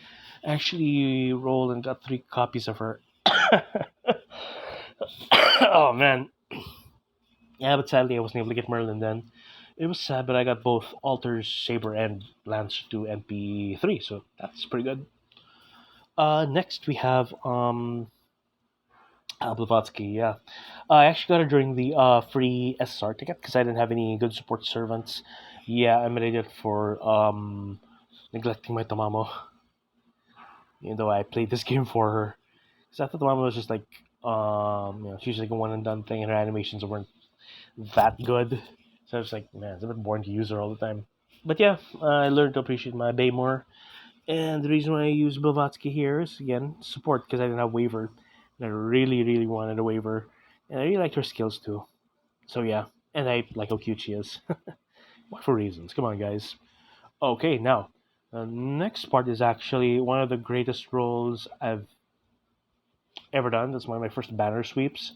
I actually rolled and got 3 copies of her. Oh man, yeah, but sadly I wasn't able to get Merlin then. It was sad, but I got both Altars, Saber, and Lance to MP3, so that's pretty good. Next we have Blavatsky, yeah. I actually got it during the free SSR ticket because I didn't have any good support servants. Yeah, I made it for neglecting my Tamamo, even though I played this game for her. Because I thought Tamamo was just like, she's like a one and done thing, and her animations weren't that good. So I was like, man, it's a bit boring to use her all the time. But yeah, I learned to appreciate my Bay more. And the reason why I use Blavatsky here is, again, support, because I didn't have waiver. And I really, really wanted a waiver. And I really liked her skills too. So yeah, and I like how cute she is. What for reasons? Come on, guys. Okay, now, the next part is actually one of the greatest roles I've ever done. That's one of my first banner sweeps.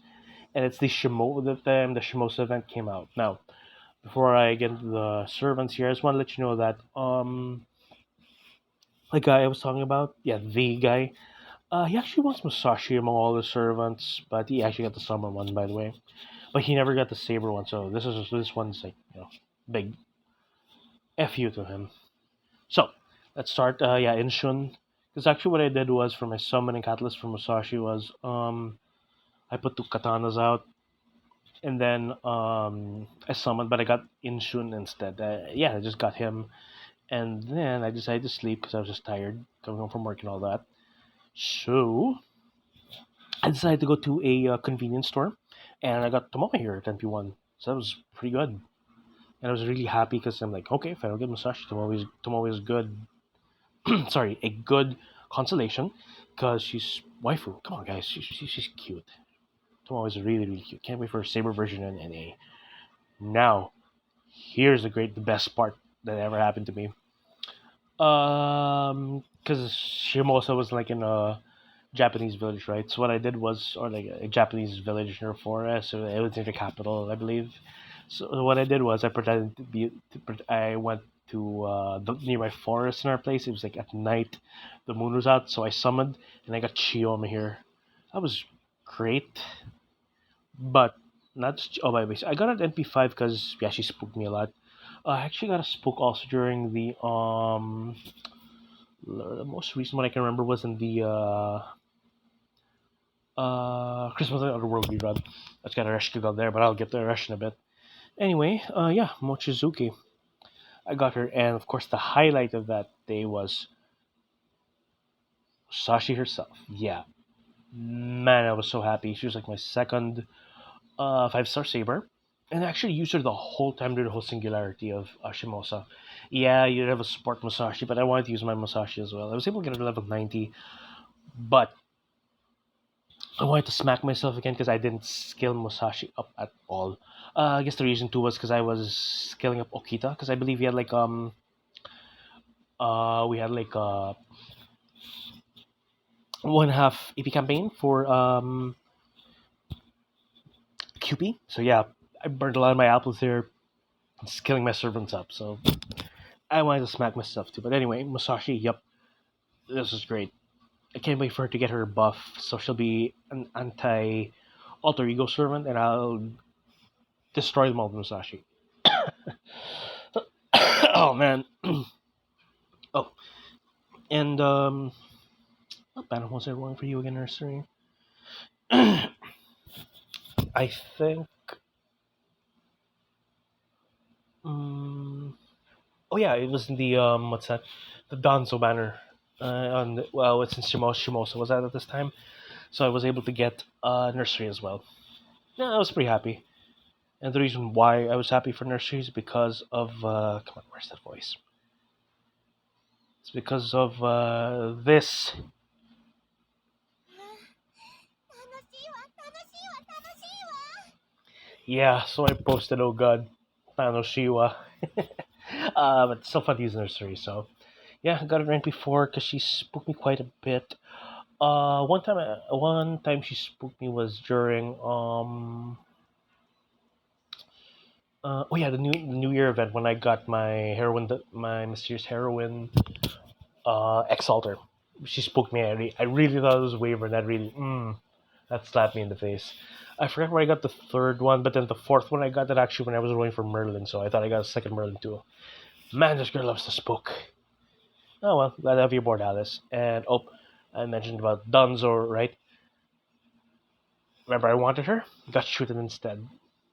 And it's the the Shimosa event came out. Now, before I get into the servants here, I just want to let you know that the guy I was talking about, yeah, the guy, he actually wants Musashi among all the servants, but he actually got the summer one, by the way. But he never got the saber one, so this one's like, big fu to him. So let's start. Yeah, Inshun. Because actually, what I did was for my summoning catalyst for Musashi was I put 2 katanas out, and then I summoned, but I got Inshun instead. Yeah, I just got him. And then I decided to sleep because I was just tired coming home from work and all that. So I decided to go to a convenience store, and I got tomoe here at NP1. So that was pretty good, and I was really happy because I'm like, okay, if I don't get massage, tomoe is good. Sorry, a good consolation because she's waifu. Come on, guys, she's cute. Tomoe is really really cute. Can't wait for a saber version in NA. Now, here's the best part that ever happened to me. Because Shimosa was like in a Japanese village, right? So what I did was, or like a Japanese village near a forest, so it was in the capital, I believe. So what I did was I pretended to be, I went to the nearby forest in our place. It was like at night, the moon was out, so I summoned and I got Chioma here. That was great, but not just, oh by the way, I got an NP5 because yeah, she spooked me a lot. I actually got a spook also during the most recent one I can remember was in the Christmas on the World rerun. I just got a Reshikigal there, but I'll get the Resh in a bit. Anyway, yeah, Mochizuki. I got her, and of course, the highlight of that day was Sashi herself. Yeah, man, I was so happy. She was like my second 5-star saber, and I actually used her the whole time during the whole singularity of Shimosa. Yeah, you'd have a support Masashi, but I wanted to use my Masashi as well. I was able to get her to level 90, but I wanted to smack myself again because I didn't scale Musashi up at all. I guess the reason too was because I was scaling up Okita because I believe we had like 1.5 AP campaign for QP. So yeah, I burned a lot of my apples there, scaling my servants up. So I wanted to smack myself too. But anyway, Musashi, yep, this is great. I can't wait for her to get her buff, so she'll be an anti alter ego servant, and I'll destroy them all with Musashi. Oh man. Oh, and what banner was I rolling for you again, nursery? I think. Um, oh yeah, it was in the what's that? The Danzo banner. Well, it's in Shimosa was that at this time, so I was able to get nursery as well. Yeah, I was pretty happy, and the reason why I was happy for nursery is because of come on, where's that voice? It's because of this. Yeah, so I posted, oh god, Panoshiwa. But it's still fun to use nursery, so yeah, I got it ranked before because she spooked me quite a bit. One time she spooked me was during oh yeah, the New Year event when I got my mysterious heroine Exalter. She spooked me. I really thought it was Waver, and that slapped me in the face. I forgot where I got the third one, but then the fourth one I got that actually when I was rolling for Merlin, so I thought I got a second Merlin too. Man, this girl loves to spook. Oh well, glad to have you aboard, Alice. And oh, I mentioned about Dunzo, right? Remember I wanted her? Got shooten instead.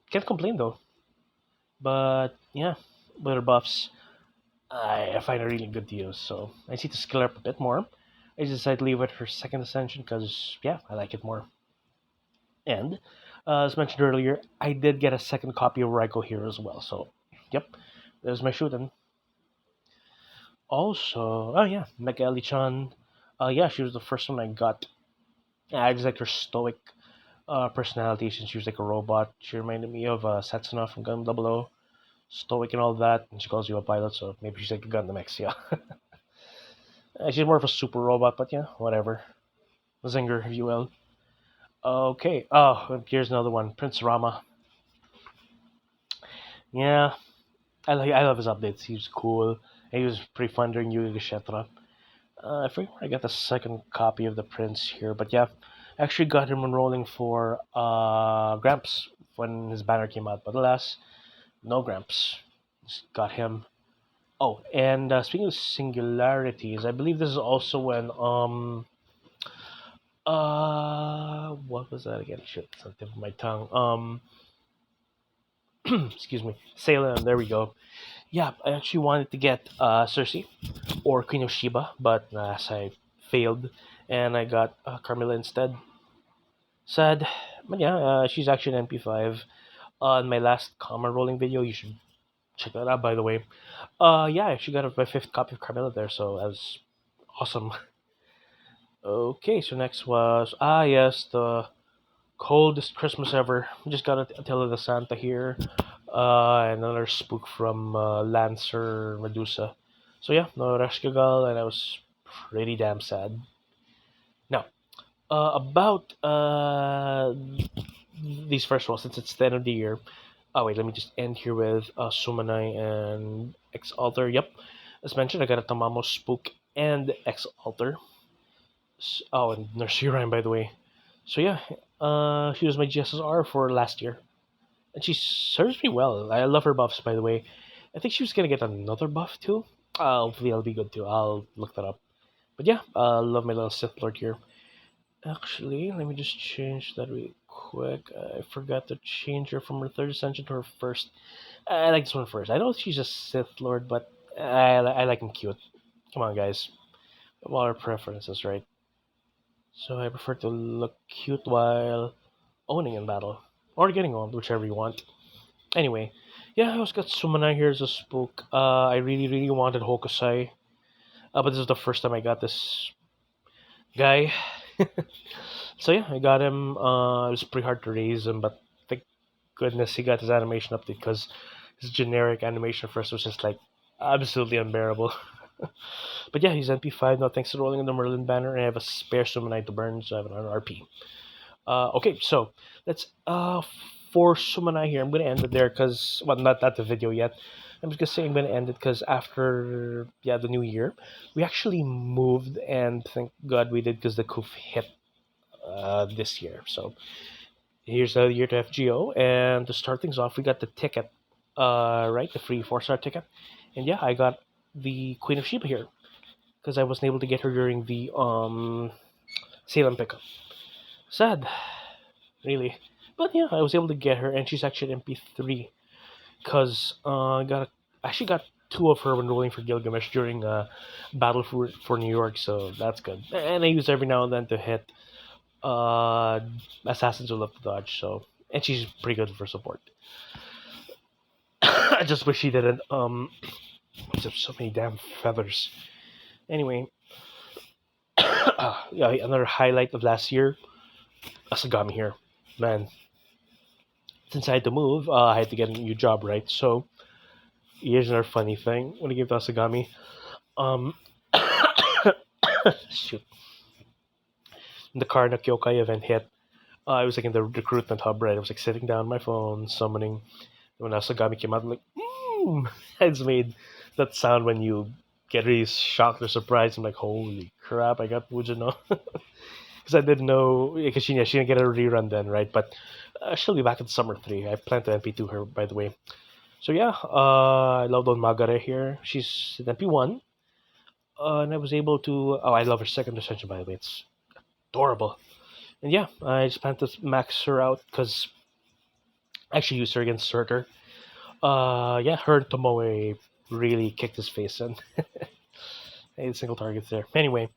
Can't complain though. But yeah, with her buffs, I find her really good to use. So I need to skill her up a bit more. I decided to leave with her second ascension because yeah, I like it more. And as mentioned earlier, I did get a second copy of Raiko here as well. So yep, there's my shooten. Also, oh yeah, Megali-chan. Yeah, she was the first one I got. Yeah, I just like her stoic personality since she was like a robot. She reminded me of Setsuna from Gundam Double O, stoic and all that, and she calls you a pilot, so maybe she's like a Gundam X, yeah. She's more of a super robot, but yeah, whatever. Zinger, if you will. Okay, oh, here's another one, Prince Rama. Yeah, I love his updates. He's cool. He was pretty fun during Yuga Kshetra. I forget where I got the second copy of the Prince here, but yeah, I actually got him enrolling for Gramps when his banner came out, but alas, no Gramps. Just got him. Oh, and speaking of singularities, I believe this is also when what was that again? Shit, it's on the tip of my tongue. Excuse me, Salem. There we go. Yeah, I actually wanted to get Cersei or Queen of Sheba, but as I failed, and I got Carmilla instead. Sad, but yeah, she's actually an MP5. On my last common rolling video, you should check that out. By the way, yeah, I actually got my fifth copy of Carmilla there, so that was awesome. Okay, so next was yes, the coldest Christmas ever. Just got Attila the Santa here. Another spook from Lancer Medusa. So yeah, no Rashkagal, and I was pretty damn sad. Now, about these first ones, since it's the end of the year. Oh wait, let me just end here with Sumanai and X Alter. Yep, as mentioned, I got a Tamamo Spook and X Alter. Oh, and Nursery Rhyme, by the way. So yeah, she was my GSSR for last year, and she serves me well. I love her buffs, by the way. I think she was gonna get another buff too. Hopefully, that'll be good too. I'll look that up. But yeah, love my little Sith Lord here. Actually, let me just change that really quick. I forgot to change her from her third ascension to her first. I like this one first. I know she's a Sith Lord, but I like him cute. Come on, guys. All our preferences, right? So I prefer to look cute while owning in battle. Or getting owned, whichever you want. Anyway, yeah, I also got Summoner here as a spook. I really, really wanted Hokusai. But this is the first time I got this guy. So yeah, I got him. It was pretty hard to raise him, but thank goodness he got his animation update because his generic animation first was just like absolutely unbearable. But yeah, he's NP5 now thanks to rolling in the Merlin banner, and I have a spare Summonite to burn, so I have an RP. Okay, so let's for Summonite here. I'm gonna end it there because well, not the video yet. I'm just gonna say I'm gonna end it because after the new year, we actually moved, and thank God we did because the coup hit this year. So here's the year to FGO, and to start things off, we got the ticket, right, the free 4-star ticket, and yeah, I got the Queen of Sheba here because I wasn't able to get her during the Salem pickup. Sad, really, but yeah, I was able to get her, and she's actually an MP3 because I actually got two of her when rolling for Gilgamesh during Battle for New York, so that's good. And I use every now and then to hit uh, assassins who love to dodge. So and she's pretty good for support. I just wish she didn't. There's so many damn feathers. Anyway, yeah, another highlight of last year. Asagami here, man. Since I had to move, I had to get a new job, right? So here's another funny thing when I gave to Asagami. Um, shoot, the car in the Kyokai event hit. I was like in the recruitment hub, right? I was like sitting down on my phone, summoning. When Asagami came out, I'm like, it's made that sound when you get really shocked or surprised. I'm like, holy crap, I got Fujino. Because I didn't know, because she didn't get a rerun then, right? But she'll be back in Summer 3. I plan to MP2 her, by the way. So yeah, I love Don Magare here. She's at MP1. And I was able to, oh, I love her second ascension, by the way. It's adorable. And yeah, I just plan to max her out because I actually used her against Surtur. Yeah, her Tomoe really kicked his face in. 8 single targets there. Anyway,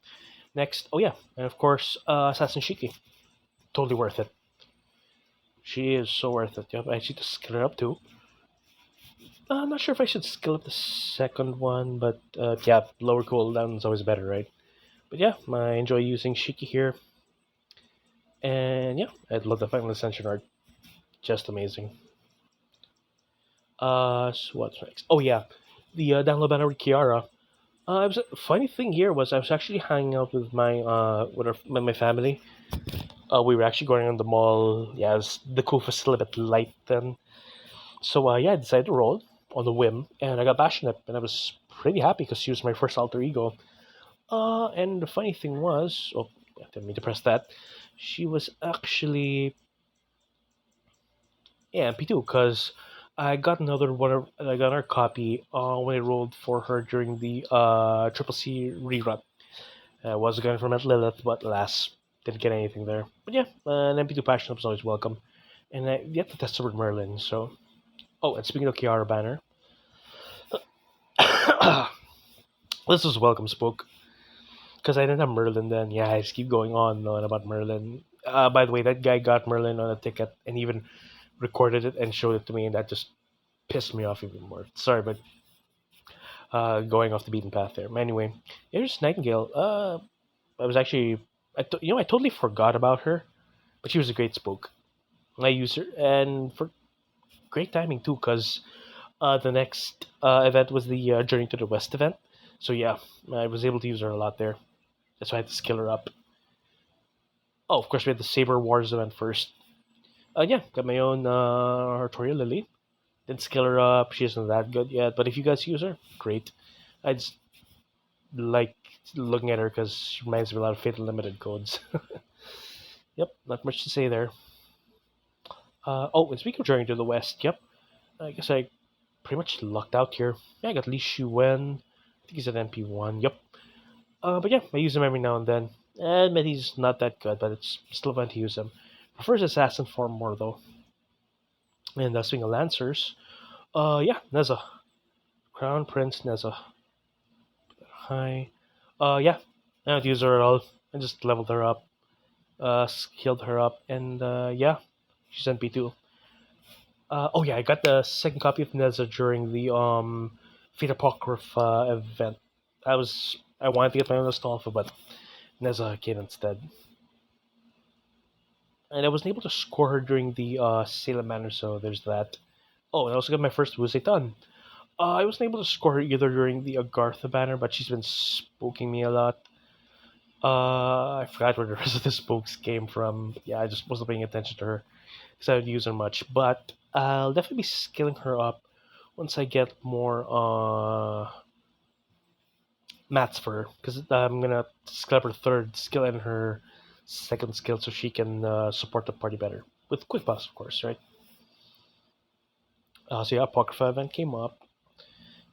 next, oh yeah, and of course, Assassin Shiki. Totally worth it. She is so worth it. Yep, I need to skill her up too. I'm not sure if I should skill up the second one, but yeah, lower cooldown is always better, right? But yeah, I enjoy using Shiki here. And yeah, I love the Final Ascension art. Just amazing. So what's next? Oh yeah, the download banner with Kiara. Was, funny thing here was I was actually hanging out with my family. We were actually going on the mall. Yeah, the cool was still a bit light then. So yeah, I decided to roll on the whim, and I got passionate, and I was pretty happy because she was my first alter ego. And the funny thing was, oh, I didn't mean to press that. She was actually yeah MP2 because I got another one. I got her copy when I rolled for her during the Triple C rerun. I was going for Mount Lilith, but alas, didn't get anything there. But yeah, an MP2 passion up is always welcome. And I yet to test with Merlin, so. Oh, and speaking of Kiara Banner, This was welcome spoke because I didn't have Merlin then. Yeah, I just keep going on and on about Merlin. By the way, that guy got Merlin on a ticket and even recorded it and showed it to me, and that just pissed me off even more. Sorry, but going off the beaten path there. Anyway, here's Nightingale. I was actually, I totally forgot about her, but she was a great spoke. I used her, and for great timing too, because the next event was the Journey to the West event. So yeah, I was able to use her a lot there. That's why I had to skill her up. Oh, of course, we had the Saber Wars event first. Yeah, got my own Artoria Lily. Didn't skill her up. She isn't that good yet, but if you guys use her, great. I just like looking at her because she reminds me a lot of Fatal Limited codes. Yep, not much to say there. Oh, and speaking of Journey to the West, yep, I guess I pretty much lucked out here. Yeah, I got Li Shu Wen. I think he's an MP1. Yep. But yeah, I use him every now and then. I admit he's not that good, but it's still fun to use him. Prefers Assassin form more though. And speaking of Lancers, yeah, Neza. Crown Prince Neza. Hi. Yeah, I don't use her at all. I just leveled her up, healed her up, and yeah, she's NP2. Oh yeah, I got the second copy of Neza during the Fate Apocrypha event. I wanted to get my own Nostalgia, but Neza came instead. And I wasn't able to score her during the Salem Manor, so there's that. Oh, and I also got my first Wuzetan. I wasn't able to score her either during the Agartha banner, but she's been spooking me a lot. I forgot where the rest of the spokes came from. Yeah, I just wasn't paying attention to her because I don't use her much. But I'll definitely be skilling her up once I get more mats for her because I'm gonna skill up her third skill and her second skill so she can support the party better with quick buffs, of course, right? So yeah, Apocrypha event came up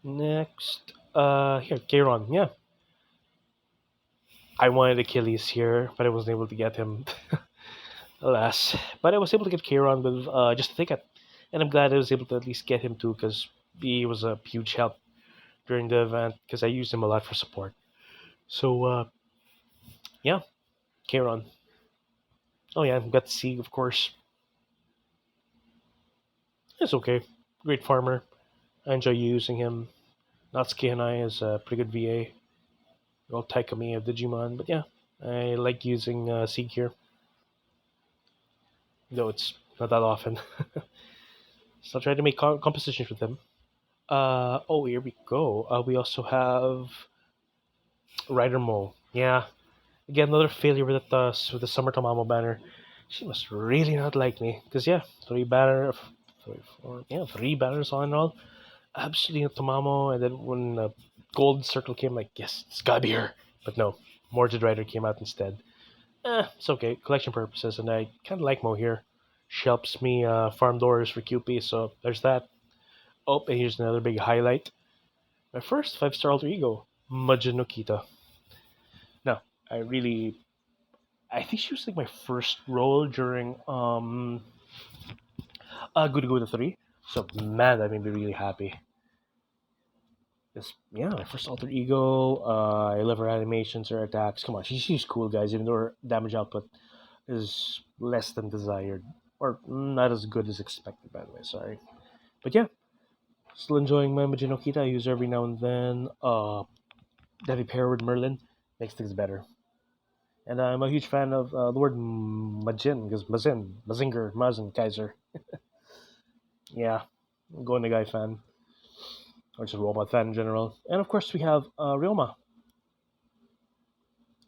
next. Here, Kairon. Yeah, I wanted Achilles here, but I wasn't able to get him. Alas. But I was able to get Kairon with just a ticket. And I'm glad I was able to at least get him too, because he was a huge help during the event, because I used him a lot for support. So, yeah, Kairon. Oh, yeah, got to see, of course. It's okay. Great farmer. I enjoy using him. Natsuki and I is a pretty good VA. Well, Taikami of Digimon, but yeah, I like using Seek here, though it's not that often. So I'll try to make compositions with him. Oh, here we go. We also have Rider Mo. Yeah, again another failure with the Summer Tamamo banner. She must really not like me because yeah, three banners all in all. Absolutely not Tamamo, and then when Gold Circle came, like yes, it's gotta be her. But no, Mordred Rider came out instead. It's okay, collection purposes, and I kind of like Mo here. She helps me farm doors for QP, so there's that. Oh, and here's another big highlight. My first 5-star alter ego, Majinokita. Now, I really I think she was like my first role during Good to Go to 3. So man, that made me really happy. This yeah, my first alter ego. I love her animations, her attacks. Come on, she's cool, guys. Even though her damage output is less than desired, or not as good as expected. By the way, sorry. But yeah, still enjoying my Majinokita. I use her every now and then. Devi pair with Merlin makes things better. And I'm a huge fan of the word Majin, because Mazinger, Mazin, Kaiser. Yeah, I'm going to guy fan, or just a robot fan in general. And of course, we have Ryoma.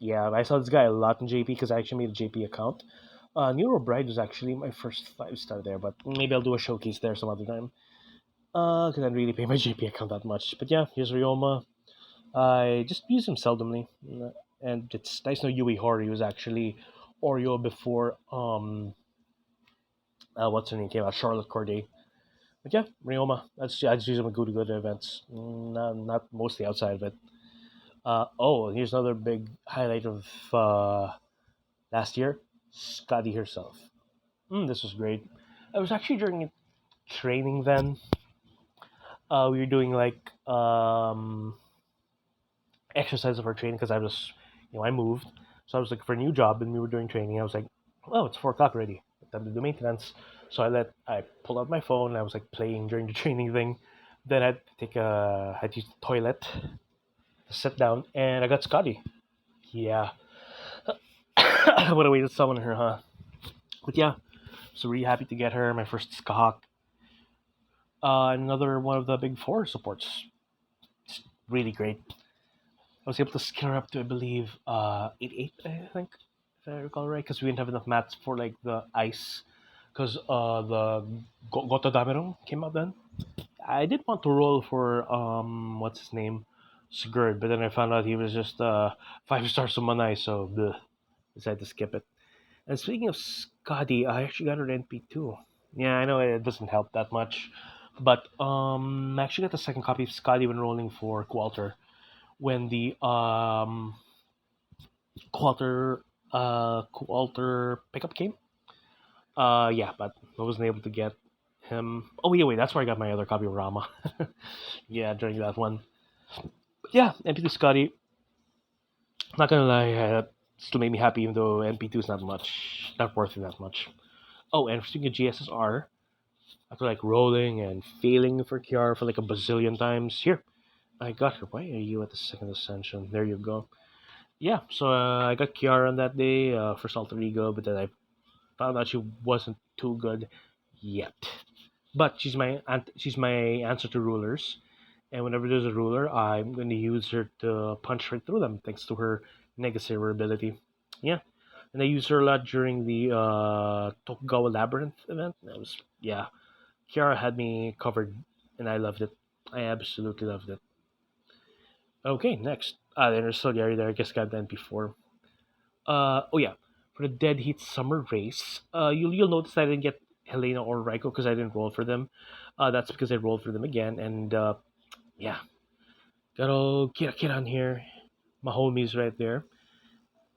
Yeah, I saw this guy a lot in JP because I actually made a JP account. Neuro Bride was actually my first 5-star there, but maybe I'll do a showcase there some other time. Because I didn't really pay my JP account that much. But yeah, here's Ryoma. I just use him seldomly. And it's nice to know Yui Hori was actually Oreo before, what's her name came out, Charlotte Corday. But yeah, Ryoma. I just use them at good events. Not mostly outside of it. Oh, here's another big highlight of last year. Scotty herself. This was great. I was actually during training then. We were doing like exercise of our training because I moved, so I was looking for a new job, and we were doing training. I was like, oh, it's 4 o'clock already. Time to do maintenance. So I pulled out my phone. And I was like playing during the training thing. Then I had to use the toilet to sit down, and I got Scotty. Yeah, what a way to summon her, huh? But yeah, so really happy to get her my first Skahawk. Another one of the big four supports. It's really great. I was able to scale her up to I believe 8-8, I think, if I recall right, because we didn't have enough mats for like the ice, because the Goto Dameron came out then. I did want to roll for what's his name, Sigurd, but then I found out he was just 5 star Sumanai, so bleh, decided to skip it. And speaking of Scotty, I actually got her NP2. Yeah, I know it doesn't help that much, but I actually got the second copy of Scotty when rolling for Qualter when the Qualter pickup came. Yeah, but I wasn't able to get him. Oh yeah, wait, that's where I got my other copy of Rama. Yeah, during that one. But yeah, NP2 Scotty. Not gonna lie, still made me happy, even though NP2 is not worth it that much. Oh, and speaking of GSSR, after like rolling and failing for Kiara for like a bazillion times, here I got her. Why are you at the second ascension? There you go. Yeah, so I got Kiara on that day, first alter ego, but then I found out she wasn't too good yet. But she's my answer to rulers, and whenever there's a ruler, I'm going to use her to punch right through them, thanks to her Negasaver ability. Yeah, and I used her a lot during the Tokugawa Labyrinth event. That was yeah, Kiara had me covered, and I loved it. I absolutely loved it. Okay, next. Then there's Soliari there. I guess got that before. Oh yeah, for the Dead Heat Summer Race, you'll notice I didn't get Helena or Raiko because I didn't roll for them. That's because I rolled for them again, and yeah, got all Kira on here. My homies right there,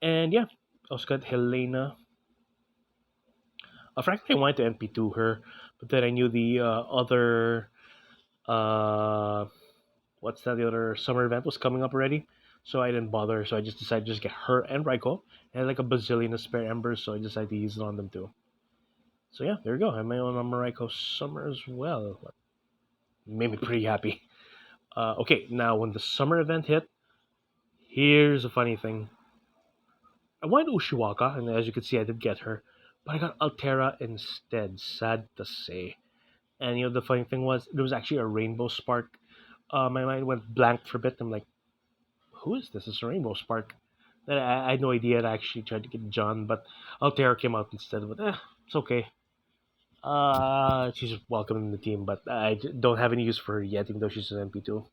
and yeah, also got Helena. Frankly, I wanted to NP2 her, but then I knew the other uh, what's that? The other summer event was coming up already, so I didn't bother. So I just decided to just get her and Raiko, and like a bazillion of spare embers, so I decided to use it on them too. So yeah, there we go. I have my own Mariko Summer as well. Made me pretty happy. Okay, now when the summer event hit, here's a funny thing. I wanted Ushiwaka, and as you can see, I did get her, but I got Altera instead. Sad to say. And the funny thing was, there was actually a Rainbow Spark. My mind went blank for a bit. I'm like, who is this? It's a Rainbow Spark. And I had no idea. I actually tried to get John, but Altera came out instead. But it's okay. She's welcome in the team, but don't have any use for her yet, even though she's an MP2.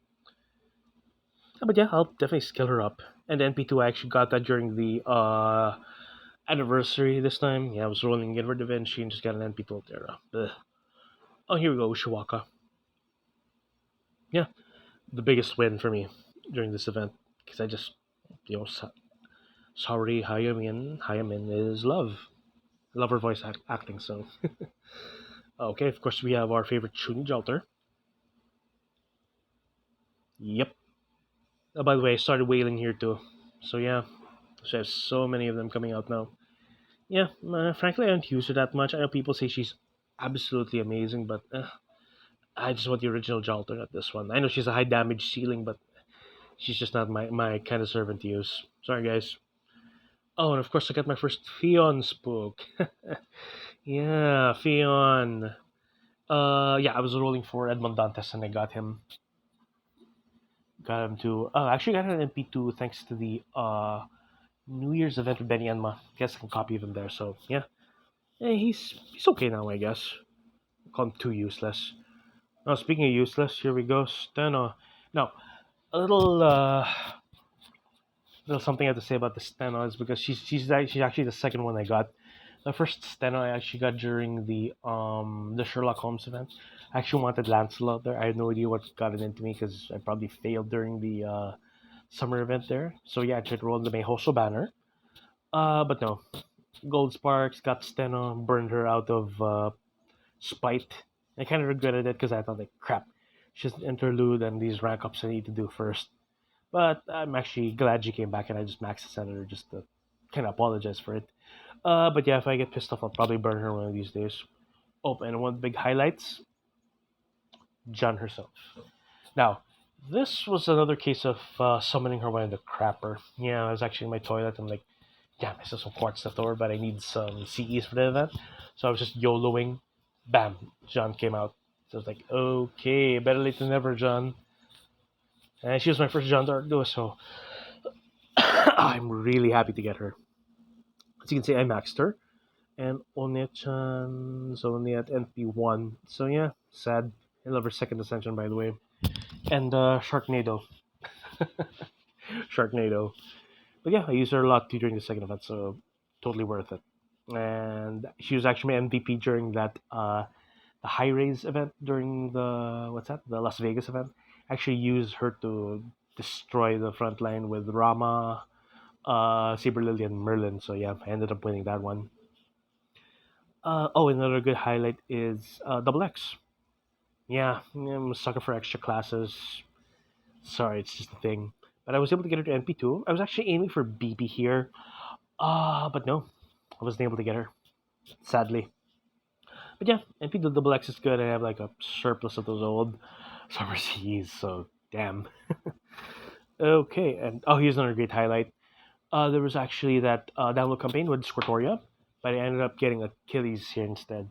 But yeah, I'll definitely skill her up. And the NP2, I actually got that during the anniversary this time. Yeah, I was rolling Inward Da Vinci and just got an NP2 Altera. Ugh. Oh, here we go, Ushiwaka. Yeah, the biggest win for me during this event because I just, sorry, Hayamin. Hayamin is love. I love her acting, so. Okay, of course, we have our favorite Shuni Jalter. Yep. By the way, I started whaling here too. So yeah, so I have so many of them coming out now. Yeah, frankly, I don't use her that much. I know people say she's absolutely amazing, but I just want the original Jalter, not this one. I know she's a high damage ceiling, but she's just not my kind of servant to use. Sorry, guys. Oh, and of course, I got my first Fion spook. Yeah, Fion. Yeah, I was rolling for Edmond Dantes, and I got him. Got him to. Oh, I actually got an MP2 thanks to the New Year's event with Benny Enma. Guess I can copy of him there. So yeah, he's okay now, I guess. Call him too useless. Now speaking of useless, here we go. Steno. Now a little something I have to say about the Steno is because she's actually the second one I got. The first Steno I actually got during the Sherlock Holmes event. I actually wanted Lancelot there. I had no idea what got it into me because I probably failed during the summer event there. So yeah, I tried to roll the Mayhoso banner. But no, Gold Sparks got Steno, burned her out of spite. I kind of regretted it because I thought like crap. She's an interlude and these rank ups I need to do first. But I'm actually glad she came back and I just maxed the senator just to kind of apologize for it. But yeah, if I get pissed off, I'll probably burn her one of these days. Oh, and one big highlights: John herself. Now, this was another case of summoning her when the crapper. Yeah, I was actually in my toilet. I'm like, damn, I still some quartz left over, but I need some CEs for the event. So I was just YOLOing. Bam, John came out. So I was like, okay, better late than never, John. And she was my first John Dark duo, so I'm really happy to get her. As you can see, I maxed her. And Onechan's only at NP1. So yeah, sad. I love her second ascension, by the way. And Sharknado. Sharknado. But yeah, I used her a lot too during the second event, so totally worth it. And she was actually my MVP during that the high raise event during the the Las Vegas event. I actually used her to destroy the front line with Rama, Saber Lily, and Merlin. So yeah, I ended up winning that one. Oh, another good highlight is Double X. Yeah, I'm a sucker for extra classes. Sorry, it's just a thing. But I was able to get her to NP2. I was actually aiming for BB here. But no, I wasn't able to get her, sadly. But yeah, NP2 Double X is good. I have like a surplus of those old Summer Seas, so damn. Okay, and oh, here's another great highlight. There was actually that download campaign with Squirtoria, but I ended up getting Achilles here instead.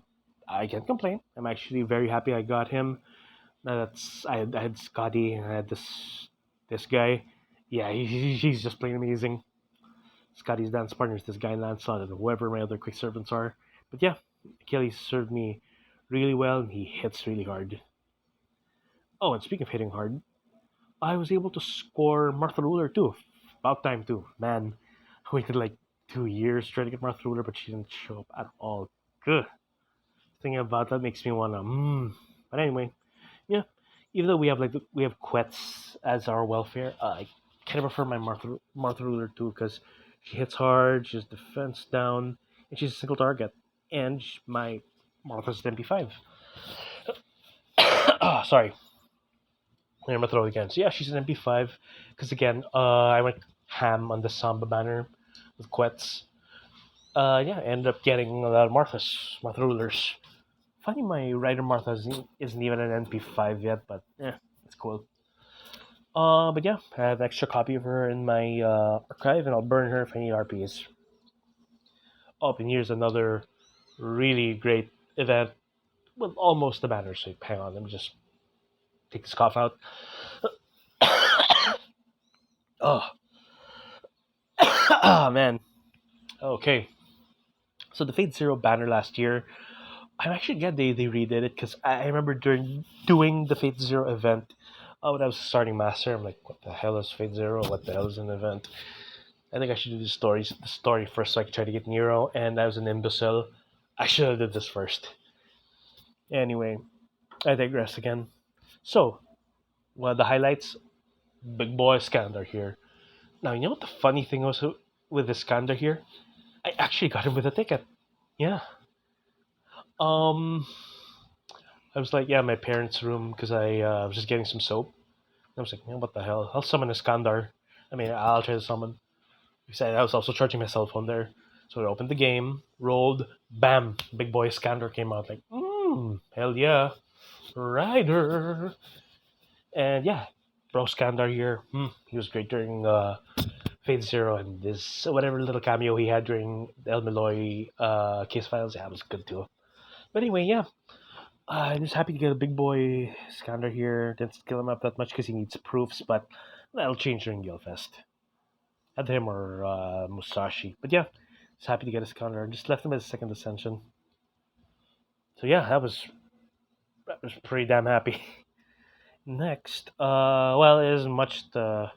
I can't complain. I'm actually very happy I got him. I had Scotty and I had this guy. Yeah, he's just plain amazing. Scotty's dance partner is this guy Lancelot and whoever my other quick servants are. But yeah, Achilles served me really well and he hits really hard. Oh, and speaking of hitting hard, I was able to score Martha Ruler too. About time too. Man, I waited like 2 years trying to get Martha Ruler, but she didn't show up at all. Good. Thinking about that makes me wanna. But anyway, yeah. Even though we have Quets as our welfare, I kind of prefer my Martha Ruler too because she hits hard, she has defense down, and she's a single target. And my Martha's an MP5. Sorry, I'm gonna throw it again. So yeah, she's an MP5 because again, I went ham on the Samba banner with Quets. Yeah, I ended up getting a lot of Martha rulers. Funny, my Rider Martha isn't even an NP5 yet, but yeah, it's cool. But yeah, I have an extra copy of her in my archive, and I'll burn her if I need RPs. Oh, and here's another really great event with almost a banner. So hang on, let me just take this cough out. Oh, ah, man. Okay, so the Fate Zero banner last year, I'm actually glad they redid it because I remember during doing the Fate Zero event, when I was starting master, I'm like, what the hell is Fate Zero? What the hell is an event? I think I should do the story first so I can try to get Nero, and I was an imbecile. I should have did this first. Anyway, I digress again. So, one of the highlights, big boy Skander here. Now, you know what the funny thing was with the Skander here? I actually got him with a ticket. Yeah. Um, I was like, yeah, my parents' room because I was just getting some soap. I was like, yeah, what the hell? I'll summon a Skandar. I mean, I'll try to summon. Because I was also charging my cell phone there. So I opened the game, rolled, bam, big boy Skandar came out. Like, hell yeah, Rider. And yeah, bro Skandar here. He was great during Fate Zero and this whatever little cameo he had during the El Meloy case files. Yeah, it was good too. But anyway, yeah, I'm just happy to get a big boy Skandar here. Didn't skill him up that much because he needs proofs, but that'll change during Guildfest. Either him or Musashi. But yeah, just happy to get his Skandar. Just left him as a second ascension. So yeah, that was pretty damn happy. Next, well, it isn't much to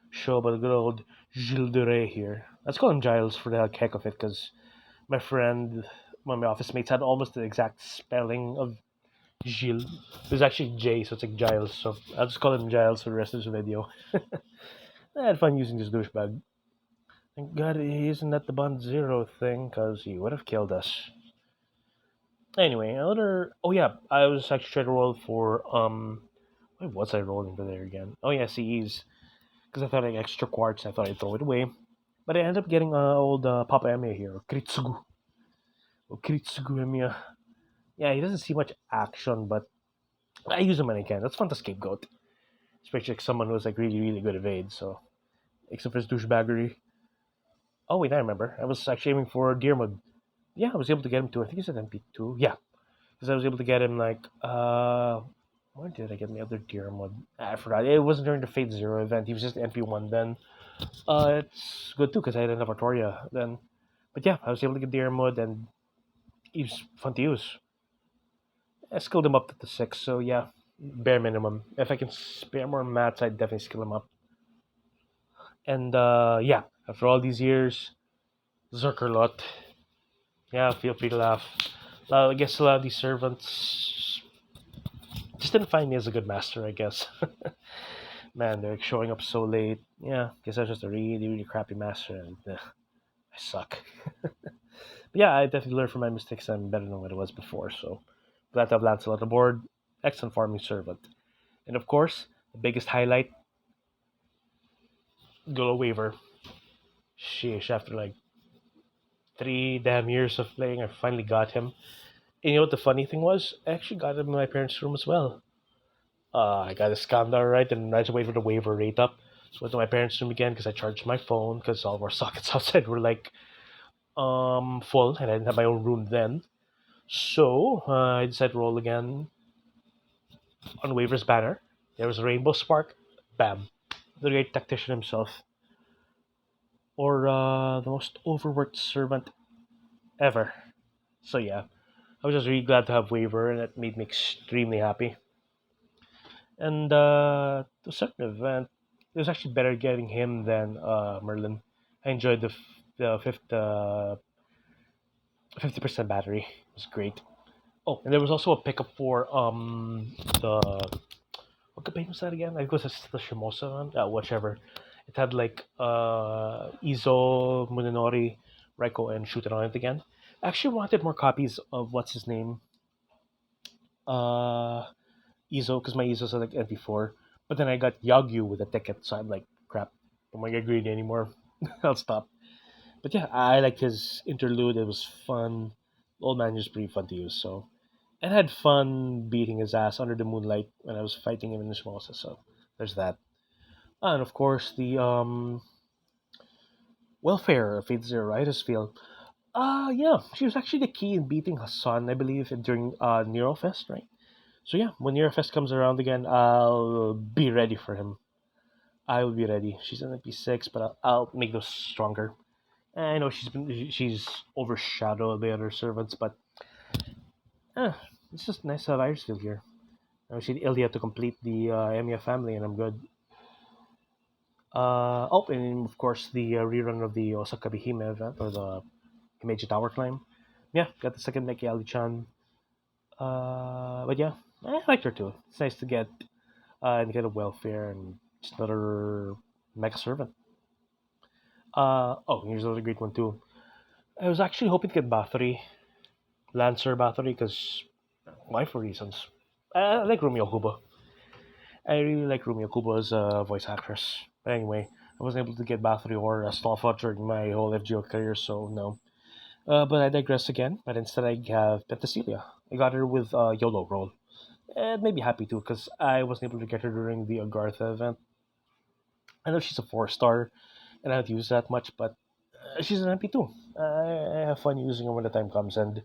show about the good old Gilles de Rais here. Let's call him Giles for the heck of it, because my friend, one of my office mates, had almost the exact spelling of Gilles. It was actually J, so it's like Giles. So I'll just call him Giles for the rest of this video. I had fun using this douchebag. Thank God he isn't at the Bond Zero thing, because he would have killed us. Anyway, another. Oh yeah, I was actually trying to roll for Why was I rolling for there again? Oh yeah, CEs. Because I thought I had extra quartz. I thought I'd throw it away. But I ended up getting old Papa Emiya here, Kritsugu Emiya. Yeah, he doesn't see much action, but I use him when I can. That's fun to scapegoat, especially like someone who's like really, really good at evade. So, except for his douchebaggery. Oh wait, I remember. I was actually aiming for deer mode. Yeah, I was able to get him to. I think he's at MP2. Yeah, because I was able to get him like where did I get my other deer mode? I forgot. It wasn't during the Fate Zero event. He was just MP1 then. It's good too because I didn't have Artoria then. But yeah, I was able to get deer mode and he was fun to use. I skilled him up to the six, so yeah, bare minimum. If I can spare more mats, I'd definitely skill him up. And yeah, after all these years, Zerkerlot. Yeah, feel free to laugh. I guess a lot of these servants just didn't find me as a good master, I guess. Man, they're showing up so late. Yeah, guess I was just a really, really crappy master, and I suck. But yeah, I definitely learned from my mistakes. I'm better than what I was before, so glad to have Lancelot aboard. Excellent farming servant. And of course, the biggest highlight, Gullo Waiver. Sheesh, after like 3 damn years of playing, I finally got him. And you know what the funny thing was? I actually got him in my parents' room as well. I got a Scandar right, and I had to wait for the waiver rate up. So I went to my parents' room again because I charged my phone because all of our sockets outside were like full, and I didn't have my own room then. So I decided to roll again on waiver's banner. There was a rainbow spark. Bam, the great tactician himself, or the most overworked servant ever. So yeah, I was just really glad to have waiver, and it made me extremely happy. And to a certain event, it was actually better getting him than Merlin. I enjoyed the 50% battery. It was great. Oh, and there was also a pickup for the what campaign was that again? I think it was the Shimosa one. Whichever. It had like Izo, Munenori, Reiko, and Shooten on it again. I actually wanted more copies of what's his name, uh, Izo, because my Izos are like NP4. But then I got Yagyu with a ticket, so I'm like, crap, don't want to get greedy anymore. I'll stop. But yeah, I liked his interlude. It was fun. Old man is pretty fun to use, so. And I had fun beating his ass under the moonlight when I was fighting him in the Shimosa, so there's that. And of course, the welfare of Fate Zero Itis field. Yeah, she was actually the key in beating Hassan, I believe, during Neurofest, right? So yeah, when Neurofest comes around again, I'll be ready for him. I will be ready. She's an MP6, but I'll make those stronger. I know she's overshadowed by other servants, but eh, it's just nice to have Irisfield here. She need Ilya to complete the Emiya family, and I'm good. Oh, and of course the rerun of the Osaka Bihime event or the Himeji Tower climb. Yeah, got the second Neki Ali-chan. But yeah, I liked her too. It's nice to get a welfare and just another mega servant. Oh, here's another great one too. I was actually hoping to get Bathory, Lancer Bathory, because why for reasons. I like Rumio Kubo. I really like Rumio Kubo as a voice actress. But anyway, I wasn't able to get Bathory or Astolfo during my whole FGO career, so no. But I digress again. But instead, I have Penthesilea. I got her with YOLO roll. And maybe happy too, because I wasn't able to get her during the Agartha event. I know she's a 4 star, and I don't use that much, but she's an MP2. I have fun using her when the time comes, and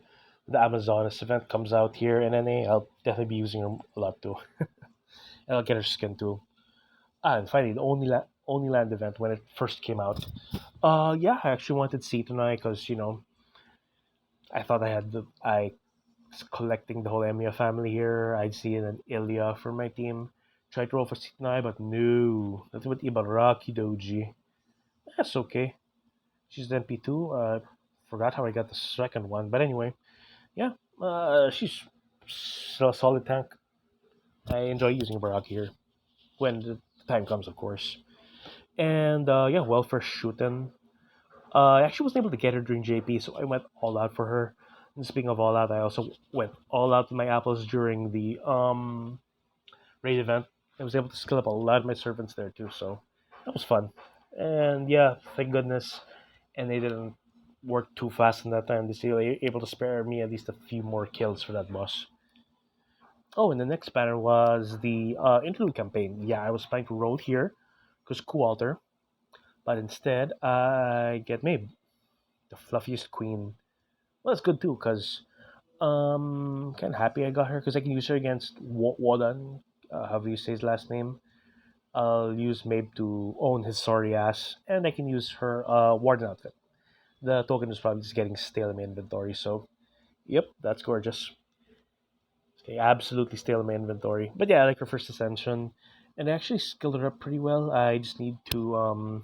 the Amazonas event comes out here in NA. I'll definitely be using her a lot too, and I'll get her skin too. And finally, the only land event when it first came out. Yeah, I actually wanted Setonai because I thought I was collecting the whole Emiya family here. I'd see an Ilya for my team. Tried to roll for Setonai, but no, nothing but Ibaraki Doji. That's okay. She's the MP2. Forgot how I got the second one, but anyway, yeah, she's still a solid tank. I enjoy using Baraki here when the time comes, of course. And yeah, welfare shooting. I actually wasn't able to get her during JP, so I went all out for her. And speaking of all out, I also went all out with my apples during the raid event. I was able to skill up a lot of my servants there too, so that was fun. And yeah, thank goodness, and they didn't work too fast in that time. They still able to spare me at least a few more kills for that boss. Oh, and the next banner was the interlude campaign. Yeah, I was planning to roll here because Kualter, but instead I get Mabe, the fluffiest queen. Well, that's good too because kind of happy I got her because I can use her against Wodan, however you say his last name. I'll use Mabe to own his sorry ass, and I can use her Warden outfit. The token is probably just getting stale in my inventory, so yep, that's gorgeous. Okay, absolutely stale in my inventory. But yeah, I like her first ascension, and I actually skilled her up pretty well. I just need to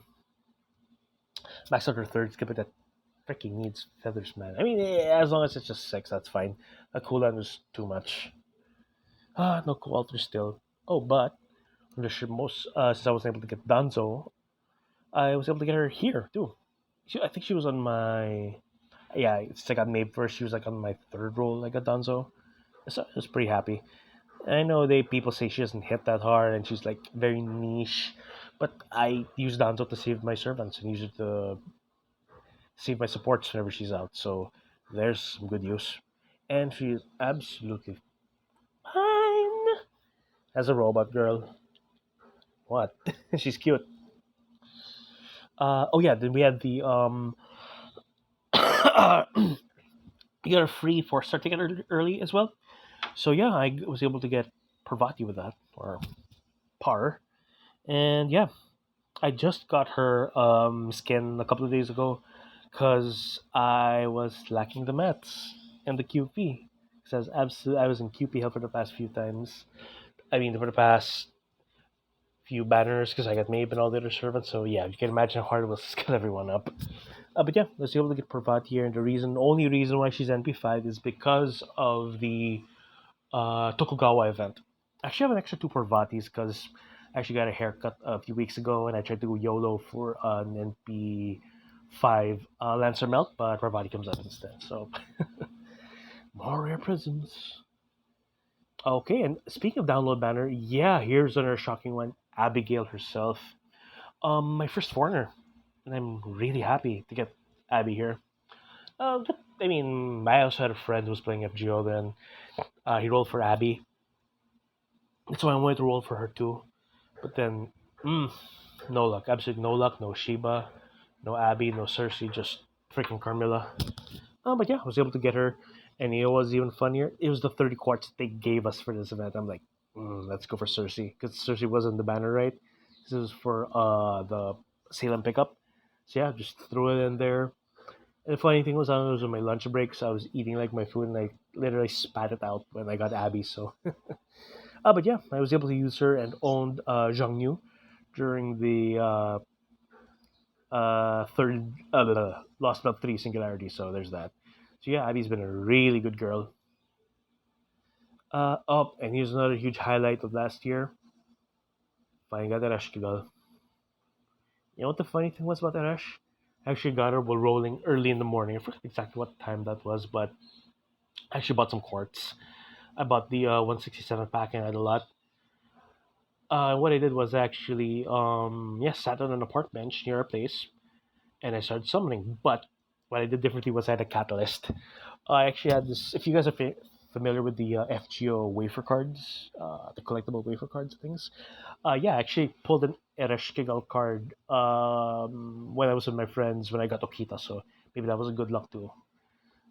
max out her third skill, but that freaking needs feathers, man. I mean, as long as it's just six, that's fine. A cooldown is too much. Ah, no Coalter still. Oh, but most since I was able to get Danzo, I was able to get her here too. I think she was on my yeah. It's like I got Mabe first. She was like on my third roll. I got Danzo, so I was pretty happy. I know they people say she doesn't hit that hard and she's like very niche, but I use Danzo to save my servants and use it to save my supports whenever she's out. So there's some good use, and she's absolutely fine as a robot girl. What? She's cute. Oh yeah, then we had the you got a free four-star ticket early as well. So yeah, I was able to get Parvati with that or Par, and yeah, I just got her skin a couple of days ago because I was lacking the mats and the QP. Because I was in QP hell for the past few times. I mean, for the past few banners because I got Mabe and all the other servants. So yeah, you can imagine how hard it was to skill everyone up. But yeah, let's be able to get Pravat here, and only reason why she's NP5 is because of the Tokugawa event. Actually, I have an extra two Parvatis because I actually got a haircut a few weeks ago, and I tried to go YOLO for an NP5 Lancer Melt, but Parvati comes up instead. So more rare prisms. Okay, and speaking of download banner, yeah, here's another shocking one. Abigail herself. My first foreigner, and I'm really happy to get Abby here. I mean, I also had a friend who was playing FGO then. He rolled for Abby. So I wanted to roll for her too. But then, mm, no luck. Absolutely no luck. No Shiba, no Abby, no Cersei, just freaking Carmilla. But yeah, I was able to get her. And you know what was even funnier? It was the 30 quartz they gave us for this event. I'm like, let's go for Cersei. Because Cersei wasn't the banner, right? This was for the Salem pickup. So yeah, just threw it in there. And the funny thing was, I was on my lunch break, so I was eating like my food, and I literally spat it out when I got Abby. So, but yeah, I was able to use her and owned Zhang Yu during the third Lost Belt 3 Singularity. So there's that. So yeah, Abby's been a really good girl. Oh, and here's another huge highlight of last year. Finally got that Ashkigal. You know what the funny thing was about that Ash? I actually got her while rolling early in the morning. I forget exactly what time that was, but I actually bought some quartz. I bought the 167 pack and I had a lot. What I did was actually, sat on an apart bench near a place and I started summoning. But what I did differently was I had a catalyst. I actually had this. If you guys are familiar with the FGO wafer cards, the collectible wafer cards things, yeah, I actually pulled an Ereshkigal card when I was with my friends when I got Okita. So maybe that was a good luck too.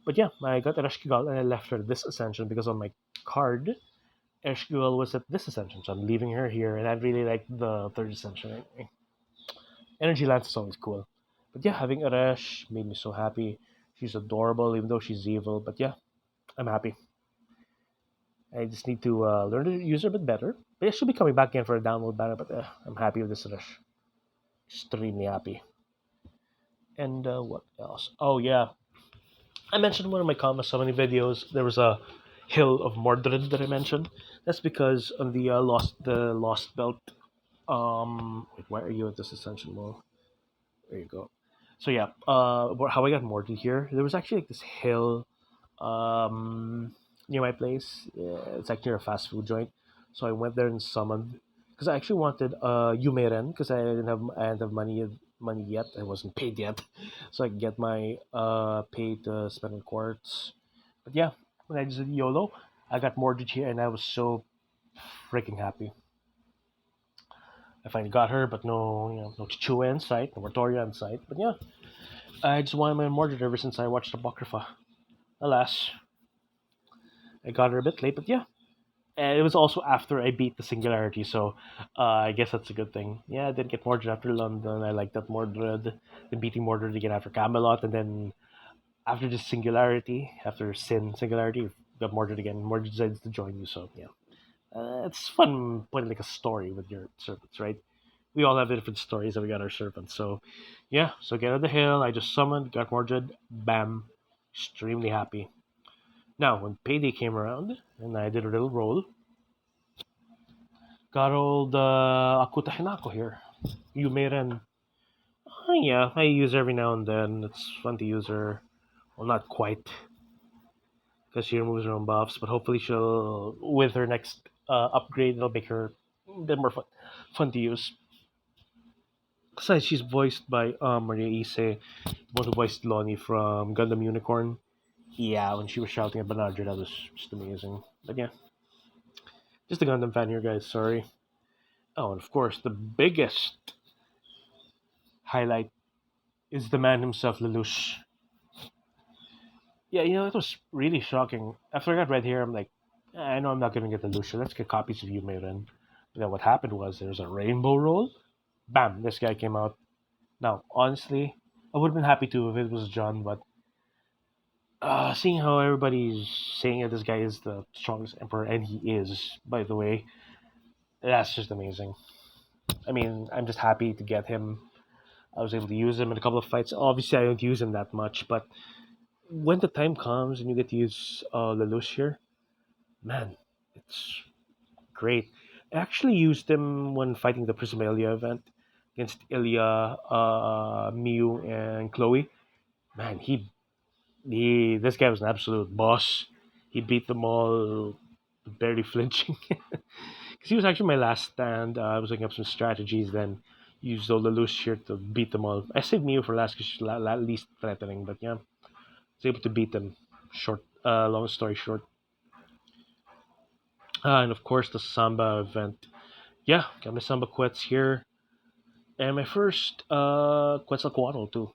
But yeah, I got Ereshkigal and I left her this ascension because on my card Eshguel was at this ascension, so I'm leaving her here, and I really like the third ascension. Energy Lance is always cool. But yeah, having Aresh made me so happy. She's adorable, even though she's evil. But yeah, I'm happy. I just need to learn to use her a bit better. But yeah, she'll be coming back again for a download banner, but I'm happy with this Aresh. Extremely happy. And what else? Oh yeah, I mentioned in one of my comments so many videos. There was a hill of Mordred that I mentioned. That's because on the Lost Belt. Wait, why are you at this ascension wall? There you go. So yeah, how I got Mordred here? There was actually like this hill, near my place. Yeah, it's like near a fast food joint. So I went there and summoned. because I actually wanted Yumeren because I didn't have money yet. I wasn't paid yet, so I could get my pay to spend on quartz. But yeah, when I just did YOLO, I got mortgage here, and I was so freaking happy. I finally got her, but no Chichua in sight, no Mortoria in sight. But yeah, I just wanted my mortgage ever since I watched Apocrypha. Alas, I got her a bit late, but yeah. And it was also after I beat the Singularity, so I guess that's a good thing. Yeah, I did get Mordred after London. I like that Mordred. Then beating Mordred again after Camelot, and then after the Singularity, after Sin Singularity, got Mordred again. Mordred decides to join you, so yeah. It's fun putting like a story with your servants, right? We all have different stories that we got our servants. So, yeah. So get on the hill. I just summoned, got Mordred. Bam, extremely happy. Now, when payday came around and I did a little roll, got old Akuta Hinako here. Yumeren. Yeah, I use her every now and then. It's fun to use her. Well, not quite, because she removes her own buffs, but hopefully she'll, with her next upgrade, it'll make her a bit more fun to use. Besides, she's voiced by Maria Ise, one who voiced Lonnie from Gundam Unicorn. Yeah, when she was shouting at Banadra, that was just amazing. But yeah, just a Gundam fan here, guys. Sorry. Oh, and of course, the biggest highlight is the man himself, Lelouch. Yeah, it was really shocking. After I got red hair, I'm like, I know I'm not going to get the Lucia. Let's get copies of Yumeiren. But then what happened was there's a rainbow roll. Bam, this guy came out. Now, honestly, I would have been happy too if it was John, but seeing how everybody's saying that this guy is the strongest emperor, and he is, by the way, that's just amazing. I mean, I'm just happy to get him. I was able to use him in a couple of fights. Obviously, I don't use him that much, but when the time comes and you get to use Lelouch here, man, it's great. I actually used him when fighting the Prism Ilya event against Ilya, Miu, and Chloe. Man, this guy was an absolute boss. He beat them all, barely flinching. Because he was actually my last stand. I was looking up some strategies, then used all the loose shirt to beat them all. I saved Miu for last because she's least threatening, but yeah, I was able to beat them. Short, long story short. And of course, the Samba event. Yeah, got my Samba Quets here. And my first Quetzalcoatl too.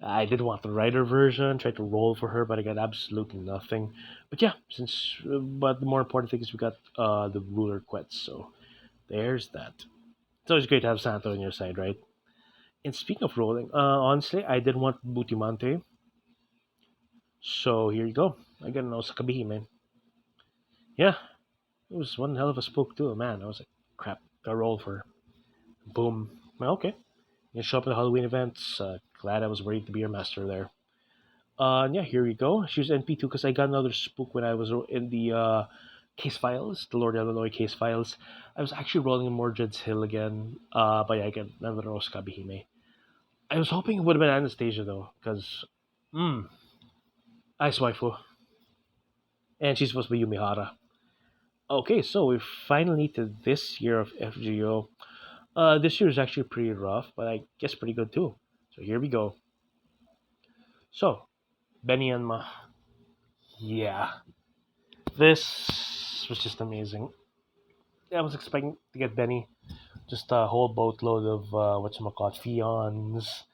I did want the writer version, tried to roll for her, but I got absolutely nothing. But yeah, but the more important thing is we got the ruler Quetz, so there's that. It's always great to have Santo on your side, right? And speaking of rolling, honestly, I did want Butimante, so here you go. I got an Osaka man. Yeah, it was one hell of a spook too, man. I was like, crap, got roll for her. Boom. Well, okay. You show up at the Halloween events. Glad I was ready to be your master there. And yeah, here we go. She was NP2 because I got another spook when I was in the case files, the Lord Illinois case files. I was actually rolling in Mordred's Hill again, but yeah, I got another Osaka Bihime. I was hoping it would have been Anastasia though, because, Ice Waifu. And she's supposed to be Yumihara. Okay, so we're finally to this year of FGO. This year is actually pretty rough, but I guess pretty good too. So here we go. So, Benny and Ma. Yeah, this was just amazing. I was expecting to get Benny, just a whole boatload of whatchamacallit, Fions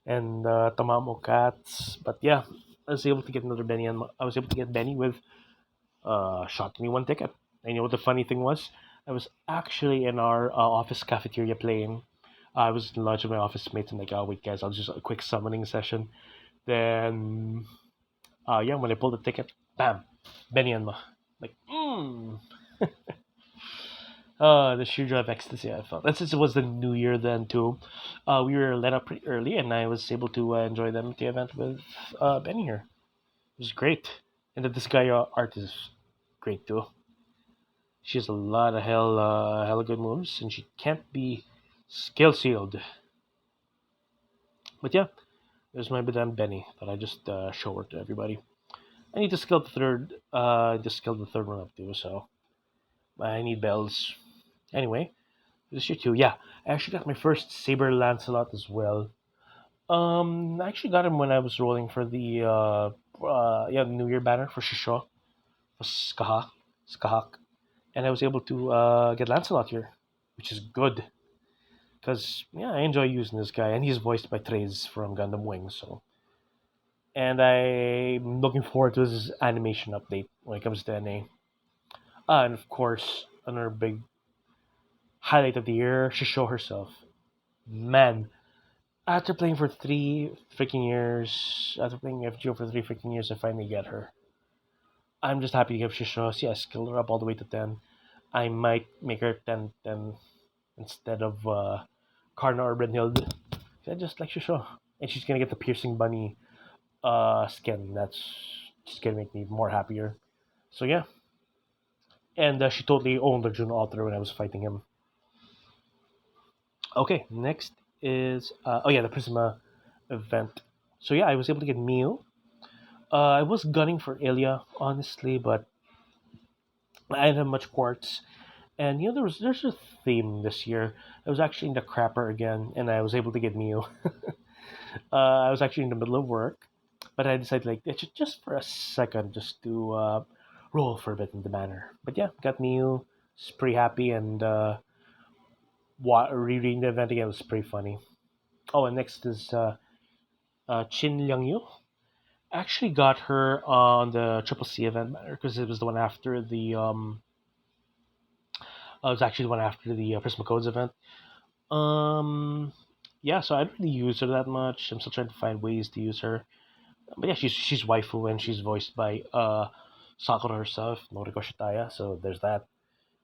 and Tamamo cats. But yeah, I was able to get another Benny, and I was able to get Benny with shot me one ticket. And you know what the funny thing was? I was actually in our office cafeteria playing. I was in lunch with my office mates. I'm like, oh wait, guys, I'll just a quick summoning session. Then, yeah, when I pulled the ticket, bam, Benny and Ma. Like, the sheer joy of ecstasy I felt. And since it was the new year then too, we were let up pretty early, and I was able to enjoy them at the event with Benny here. It was great, and the Disgaea art is great too. She has a lot of hella good moves, and she can't be skill sealed. But yeah, there's my Madame Benny that I just show her to everybody. I need to skill the third. Just skill the third one up too. So I need bells. Anyway, This year too. Yeah, I actually got my first Saber Lancelot as well. I actually got him when I was rolling for the yeah, the New Year banner for Shisho, for Skahak, and I was able to get Lancelot here, which is good because yeah, I enjoy using this guy, and he's voiced by Trez from Gundam Wing. So, and I'm looking forward to his animation update when it comes to NA. And of course, another big highlight of the year, Shisho herself. Man, after playing for 3 freaking years, after playing FGO for 3 freaking years, I finally get her. I'm just happy to give Shisho. See, I skilled her up all the way to 10. I might make her 10 instead of Karna or Brynhild. I just like Shisho. And she's gonna get the piercing bunny skin. That's just gonna make me more happier. So yeah. And she totally owned the June Alter when I was fighting him. Okay, next is oh yeah, the Prisma event. So yeah, I was able to get Mew. I was gunning for Ilya, honestly, but I didn't have much quartz. And you know, there's a theme this year. I was actually in the crapper again, and I was able to get Mew. I was actually in the middle of work, but I decided like just for a second, just to roll for a bit in the manner. But yeah, got Mew. It's pretty happy, and rereading the event again was pretty funny. Oh, and next is Chin Liang Yu. Actually got her on the Triple C event banner because it was the one after the it was actually the one after the Prisma Codes event. Um, yeah, so I don't really use her that much. I'm still trying to find ways to use her. But yeah, she's waifu and she's voiced by Sakura herself, Noriko Shitaya. So there's that.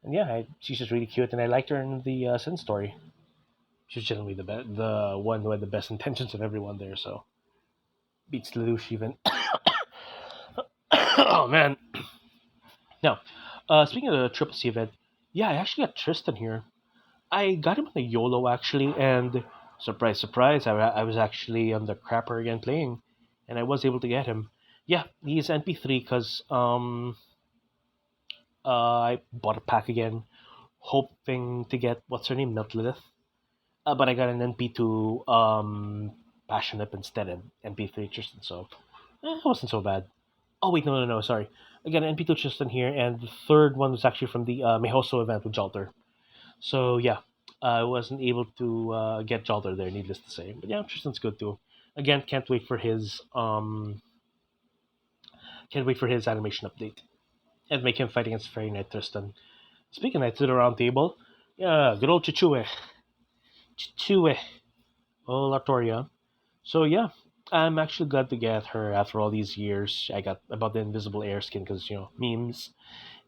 And yeah, she's just really cute, and I liked her in the Sin story. She's generally the one who had the best intentions of everyone there. So beats Lelouch even. Oh man. Now, speaking of the Triple C event, yeah, I actually got Tristan here. I got him on the YOLO actually, and surprise, surprise, I was actually on the crapper again playing, and I was able to get him. Yeah, he's NP3 because I bought a pack again, hoping to get what's her name, Milk Lilith. But I got an NP2 Passionate instead of NP3 Tristan, so it wasn't so bad. Oh wait, no, sorry. I got an NP2 Tristan here, and the third one was actually from the Mehoso event with Jalter. So yeah, I wasn't able to get Jalter there, needless to say. But yeah, Tristan's good too. Again, can't wait for his animation update and make him fight against Fairy Knight Tristan. Speaking of Knights to the Round Table, yeah, good old Chichue, oh Latoria. So yeah, I'm actually glad to get her after all these years. I got about the invisible air skin because memes,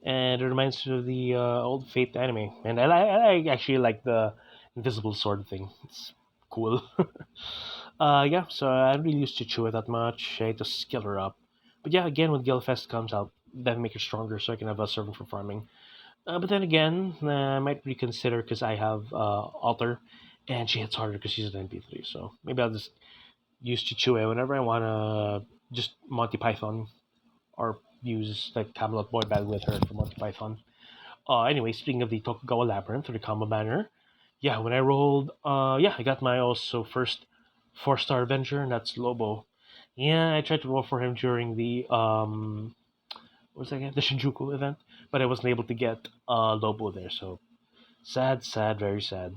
and it reminds me of the old Fate anime. And I actually like the invisible sword thing. It's cool. Yeah, so I don't really use Chichua that much. I just skill her up. But yeah, again, when Gilfest comes out, then make her stronger so I can have a servant for farming. But then again, I might reconsider because I have Alter, and she hits harder because she's an NP3. So maybe I'll just use Chichue whenever I want to just Monty Python or use like Camelot Boy Band with her for Monty Python. Anyway, speaking of the Tokugawa Labyrinth or the combo banner, yeah, when I rolled, yeah, I got my also first 4-star Avenger, and that's Lobo. Yeah, I tried to roll for him during the what was that again? The Shinjuku event, but I wasn't able to get Lobo there. So sad, very sad.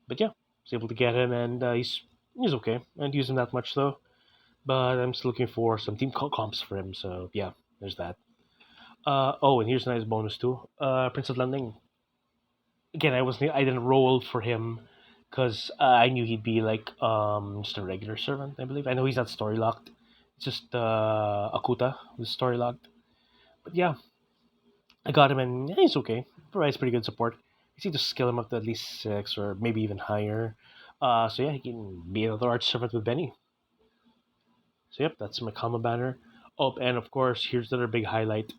But yeah, was able to get him, and he's okay. I didn't use him that much though, but I'm still looking for some team comps for him. So yeah, there's that. Oh, and here's a nice bonus too. Prince of Landing. Again, I didn't roll for him because I knew he'd be like just a regular servant. I believe I know he's not story locked. It's just Akuta who's story locked. But yeah, I got him and yeah, he's okay. Provides pretty good support. You see to scale him up to at least 6 or maybe even higher. So yeah, he can be another arch servant with Benny. So yep, that's my combo banner. Oh, and of course, here's another big highlight: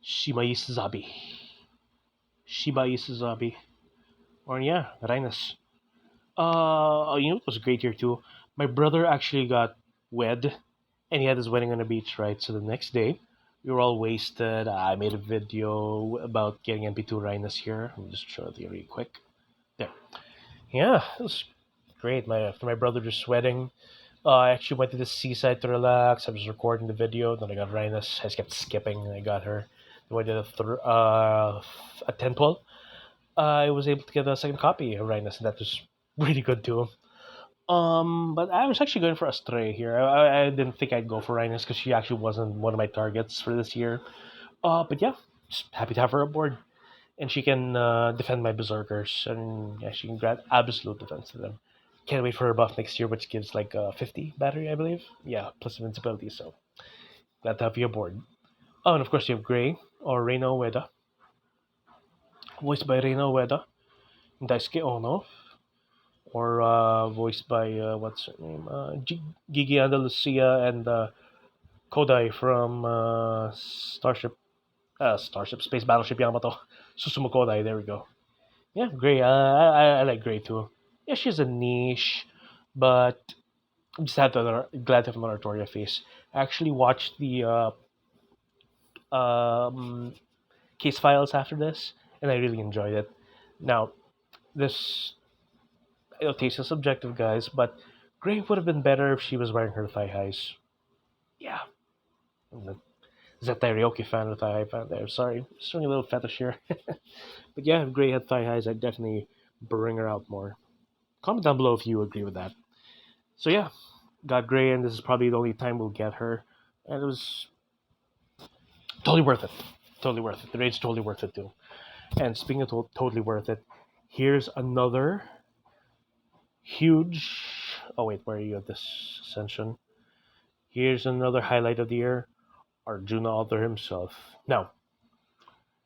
Shimai Suzabi. Shibai Suzabi. Or yeah, Rhinus. It was great here too. My brother actually got wed, and he had his wedding on the beach, right? So the next day, We were all wasted. I made a video about getting MP2 Rhinos here. Let me just show it to you really quick. There. Yeah, it was great. After my brother was sweating, I actually went to the seaside to relax. I was recording the video. Then I got Rhinus. I just kept skipping. And I got her. Then I did a 10 pull. I was able to get a second copy of Rhinus, and that was really good too. But I was actually going for Astray here. I didn't think I'd go for Rhinus because she actually wasn't one of my targets for this year. But yeah, just happy to have her aboard, and she can defend my berserkers, and yeah, she can grant absolute defense to them. Can't wait for her buff next year, which gives like 50 battery, I believe. Yeah, plus invincibility. So glad to have you aboard. Oh, and of course you have Gray or Reino Ueda, voiced by Reino Ueda, Daisuke Ono, or voiced by what's her name, Gigi Andalucia and Kodai from Starship Space Battleship Yamato. Susumu Kodai. There we go. Yeah, Gray. I like Gray too. Yeah, she's a niche, but I'm just glad to have another Artoria face. I actually watched the um, case files after this, and I really enjoyed it. Now, this taste is subjective, guys, but Gray would have been better if she was wearing her thigh highs. Yeah, I'm a Zettai fan, a thigh high fan there. Sorry, showing a little fetish here. But yeah, if Gray had thigh highs, I'd definitely bring her out more. Comment down below if you agree with that. So yeah, got Gray, and this is probably the only time we'll get her, and it was totally worth it. Totally worth it. The raid's totally worth it too. And speaking of totally worth it, here's another huge. Oh wait, where are you at this ascension? Here's another highlight of the year: Arjuna Alter himself. Now,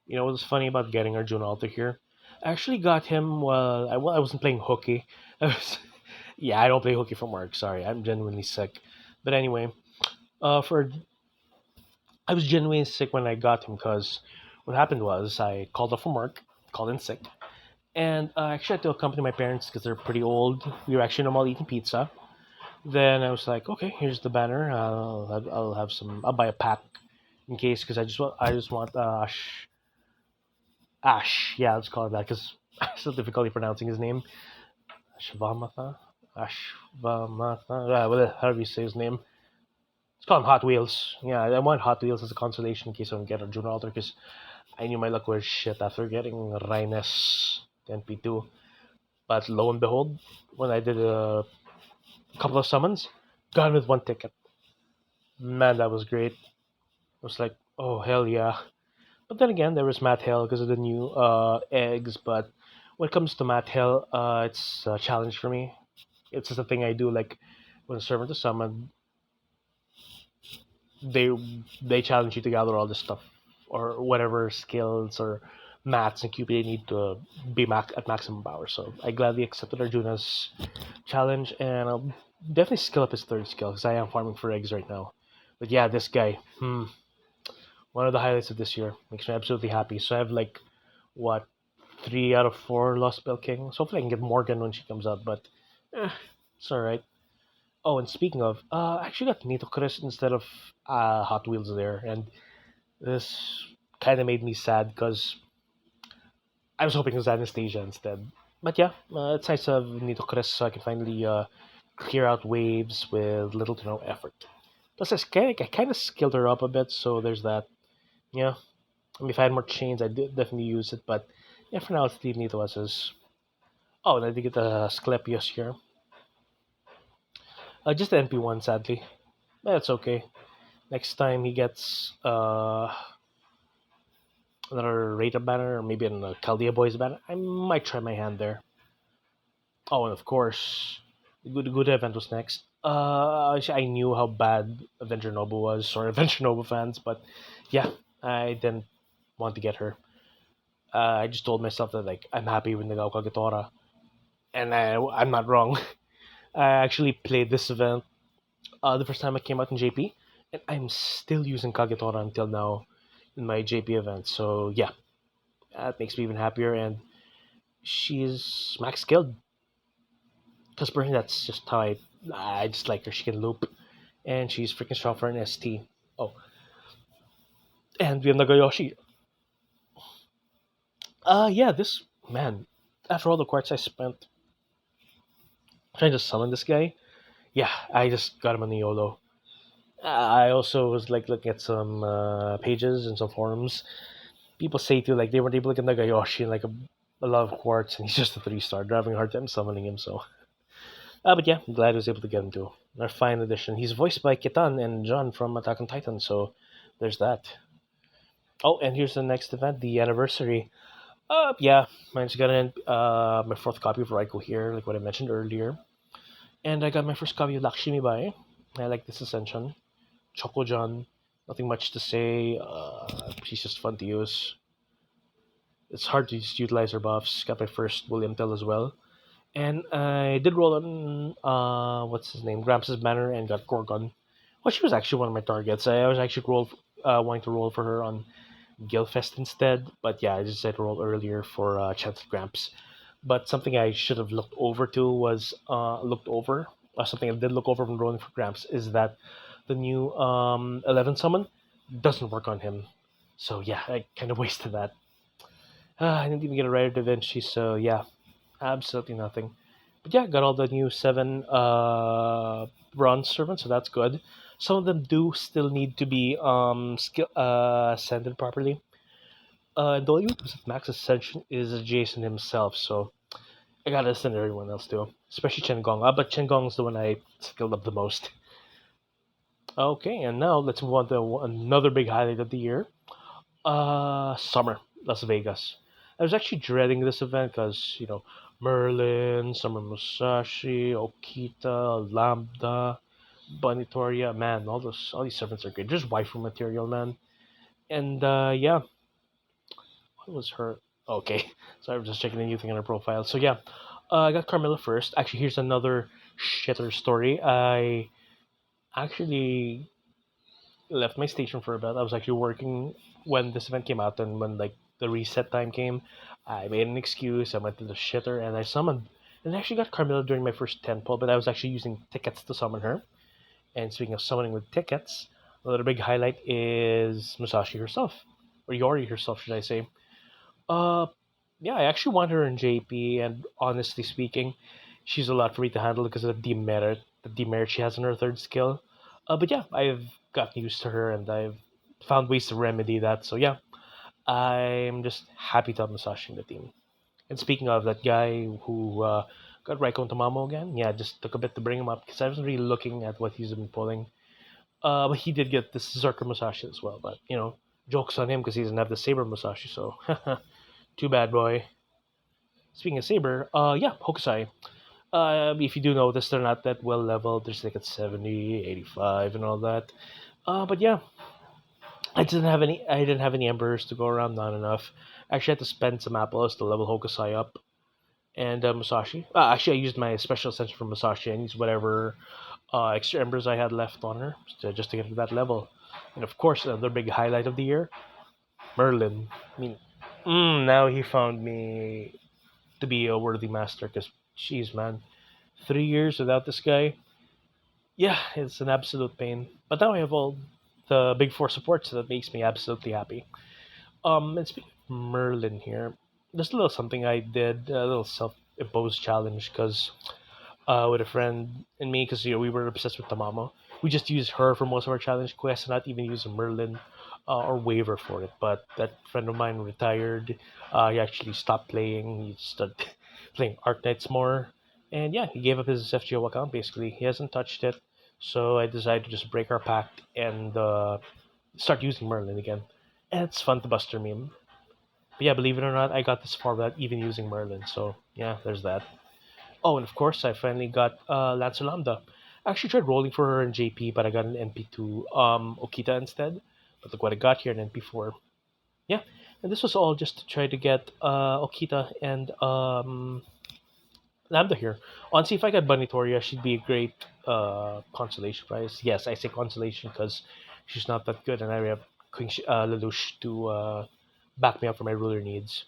you know what's funny about getting Arjuna Alter here? I actually got him while I wasn't playing hooky. I was, yeah, I don't play hooky from work. Sorry, I'm genuinely sick. But anyway, for I was genuinely sick when I got him because what happened was I called off from work, called in sick, and I actually had to accompany my parents because they're pretty old. We were actually normal eating pizza. Then I was like, okay, here's the banner. I'll have some. I'll buy a pack in case because I just want Ash. Yeah, let's call it that because I still difficulty pronouncing his name. Ashvamatha, Ashvamatha. However you say his name. Let's call him Hot Wheels. Yeah, I want Hot Wheels as a consolation in case I don't get a June Alter because I knew my luck was shit after getting Rhines 10P2. But lo and behold, when I did a couple of summons, got him with one ticket. Man, that was great. I was like, oh, hell yeah. But then again, there was Matt Hill because of the new eggs. But when it comes to Matt Hill, it's a challenge for me. It's just a thing I do. Like when a servant is summoned, they they challenge you to gather all this stuff or whatever skills or mats and QP they need to be at maximum power. So I gladly accepted Arjuna's challenge, and I'll definitely skill up his third skill because I am farming for eggs right now. But yeah, this guy, one of the highlights of this year, makes me absolutely happy. So I have like what 3 out of 4 Lost Spell Kings. Hopefully I can get Morgan when she comes out, but it's all right. Oh, and speaking of, I actually got Nito Chris instead of Hot Wheels there, and this kind of made me sad because I was hoping it was Anastasia instead. But yeah, it's nice to have Nito Chris so I can finally clear out waves with little to no effort. Plus, I kind of skilled her up a bit, so there's that. Yeah, I mean, if I had more chains, I'd definitely use it, but yeah, for now, let's leave Nito as is. Oh, and I did get the Sclepios here. Just the NP1, sadly. That's okay. Next time he gets another Rata banner, or maybe a Chaldea Boys banner, I might try my hand there. Oh, and of course, the good event was next. I knew how bad Avenger Nobu was, sorry, Avenger Nobu fans, but yeah, I didn't want to get her. I just told myself that like I'm happy with Nagao Kagetora, and I'm not wrong. I actually played this event the first time I came out in JP, and I'm still using Kagetora until now in my JP event. So yeah, that makes me even happier. And she's max skilled because personally that's just how I just like her. She can loop, and she's freaking strong for an ST. Oh, And we have Nagayoshi. Yeah, this man. After all the quartz I spent trying to summon this guy, yeah, I just got him on the YOLO. I also was like looking at some pages and some forums. People say too like they weren't able to get Nagayoshi in like a lot of quartz, and he's just a 3 star, driving a hard time summoning him. So, but yeah, I'm glad I was able to get him too. Our fine edition. He's voiced by Kitan and John from Attack on Titan. So, there's that. Oh, and here's the next event, the anniversary. Yeah, I just got my fourth copy of Raiko here, like what I mentioned earlier, and I got my first copy of Lakshmi Bai. I like this Ascension. Chokojan, nothing much to say. She's just fun to use. It's hard to just utilize her buffs. Got my first William Tell as well. And I did roll on, what's his name? Gramps' Banner and got Gorgon. Well, she was actually one of my targets. I was actually wanting to roll for her on Gilfest instead. But yeah, I just said roll earlier for Chance of Gramps. But something I should have looked over. Something I did look over when rolling for Gramps is that the new 11 summon doesn't work on him. So yeah, I kind of wasted that. I didn't even get a Rider Da Vinci, so yeah, absolutely nothing. But yeah, got all the new 7 bronze servants, so that's good. Some of them do still need to be ascended properly. The only one with max ascension is Jason himself, so I gotta ascend everyone else too, especially Chen Gong. But Chen Gong is the one I skilled up the most. Okay, and now let's move on to another big highlight of the year. Summer, Las Vegas. I was actually dreading this event because Merlin, Summer Musashi, Okita, Lambda, Bunnytoria. Man, all these servants are great. Just waifu material, man. And yeah, what was her? Okay, so I was just checking a new thing on her profile. So yeah, I got Carmilla first. Actually, here's another shitter story. I actually left my station for a bit. I was actually working when this event came out, and when like the reset time came, I made an excuse. I went to the shitter and I summoned. And I actually got Carmilla during my first 10 pull, but I was actually using tickets to summon her. And speaking of summoning with tickets, another big highlight is Musashi herself, or Yori herself, should I say? Uh, yeah, I actually want her in JP, and honestly speaking, she's a lot for me to handle because of the demerit she has in her third skill. But yeah, I've gotten used to her, and I've found ways to remedy that. So yeah, I'm just happy to have Musashi in the team. And speaking of that guy who got Raikon Tamamo again, yeah, it just took a bit to bring him up because I wasn't really looking at what he's been pulling. But he did get this Zerker Musashi as well. But jokes on him because he doesn't have the Saber Musashi. So too bad, boy. Speaking of Saber, yeah, Hokusai. If you do notice, they're not that well leveled. There's like at 70, 85, and all that. But yeah, I didn't have any embers to go around, not enough. Actually, I had to spend some apples to level Hokusai up. And Musashi. Actually, I used my special ascension for Musashi and used whatever extra embers I had left on her just to get to that level. And of course, another big highlight of the year, Merlin. I mean, now he found me to be a worthy master because, jeez, man, 3 years without this guy, yeah, it's an absolute pain. But now I have all the big four supports, so that makes me absolutely happy. And speaking of Merlin here, there's a little something I did, a little self-imposed challenge, because with a friend and me, because we were obsessed with Tamamo. We just used her for most of our challenge quests, not even use Merlin or Waver for it. But that friend of mine retired. He actually stopped playing. He started playing Arknights more, and yeah, he gave up his FGO account. Basically, he hasn't touched it. So I decided to just break our pact and start using Merlin again. And it's fun to buster meme. But yeah, believe it or not, I got this far without even using Merlin. So yeah, there's that. Oh, and of course, I finally got Lancer Lambda. I actually tried rolling for her in JP, but I got an NP2 Okita instead. But look what I got here, an NP4. Yeah, and this was all just to try to get Okita and Lambda here. Honestly, if I got Bunnytoria, she'd be a great consolation prize. Yes, I say consolation because she's not that good, and I have Queen Lelouch to back me up for my ruler needs.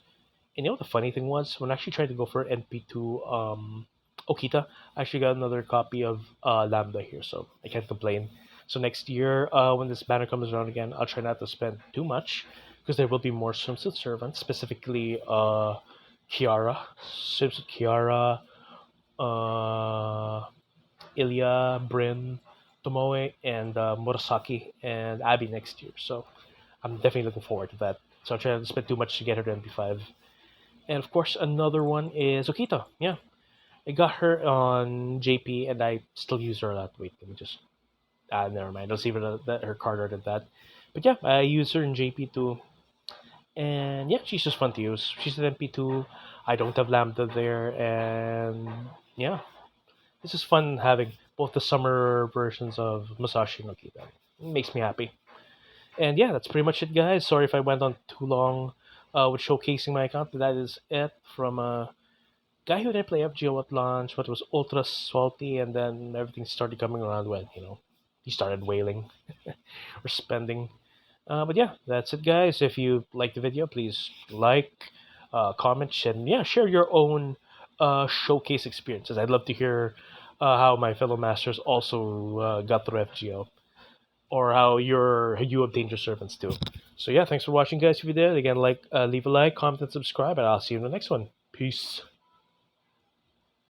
And you know what the funny thing was? When I actually tried to go for NP2 Okita, I actually got another copy of Lambda here, so I can't complain. So next year, when this banner comes around again, I'll try not to spend too much because there will be more swimsuit servants, specifically Kiara, swimsuit Kiara, uh, Ilya, Bryn, Tomoe, and Murasaki and Abby next year. So I'm definitely looking forward to that. So I'll try not to spend too much to get her to MP5. And of course, another one is Okita. Yeah, I got her on JP, and I still use her a lot. Wait, let me just never mind. I'll see that her card art at that. But yeah, I use her in JP too, and yeah, she's just fun to use. She's an MP2. I don't have Lambda there, and yeah, this is fun having both the summer versions of Masashi and Okita. It makes me happy. And yeah, that's pretty much it, guys. Sorry if I went on too long with showcasing my account, but that is it from a guy who didn't play FGO at launch, but was ultra salty, and then everything started coming around when, he started wailing or spending. But yeah, that's it, guys. If you like the video, please like, comment, and yeah, share your own showcase experiences. I'd love to hear how my fellow masters also got through FGO, or how you obtained your servants too. So yeah, thanks for watching, guys. If you did, again, leave a like, comment, and subscribe, and I'll see you in the next one. Peace.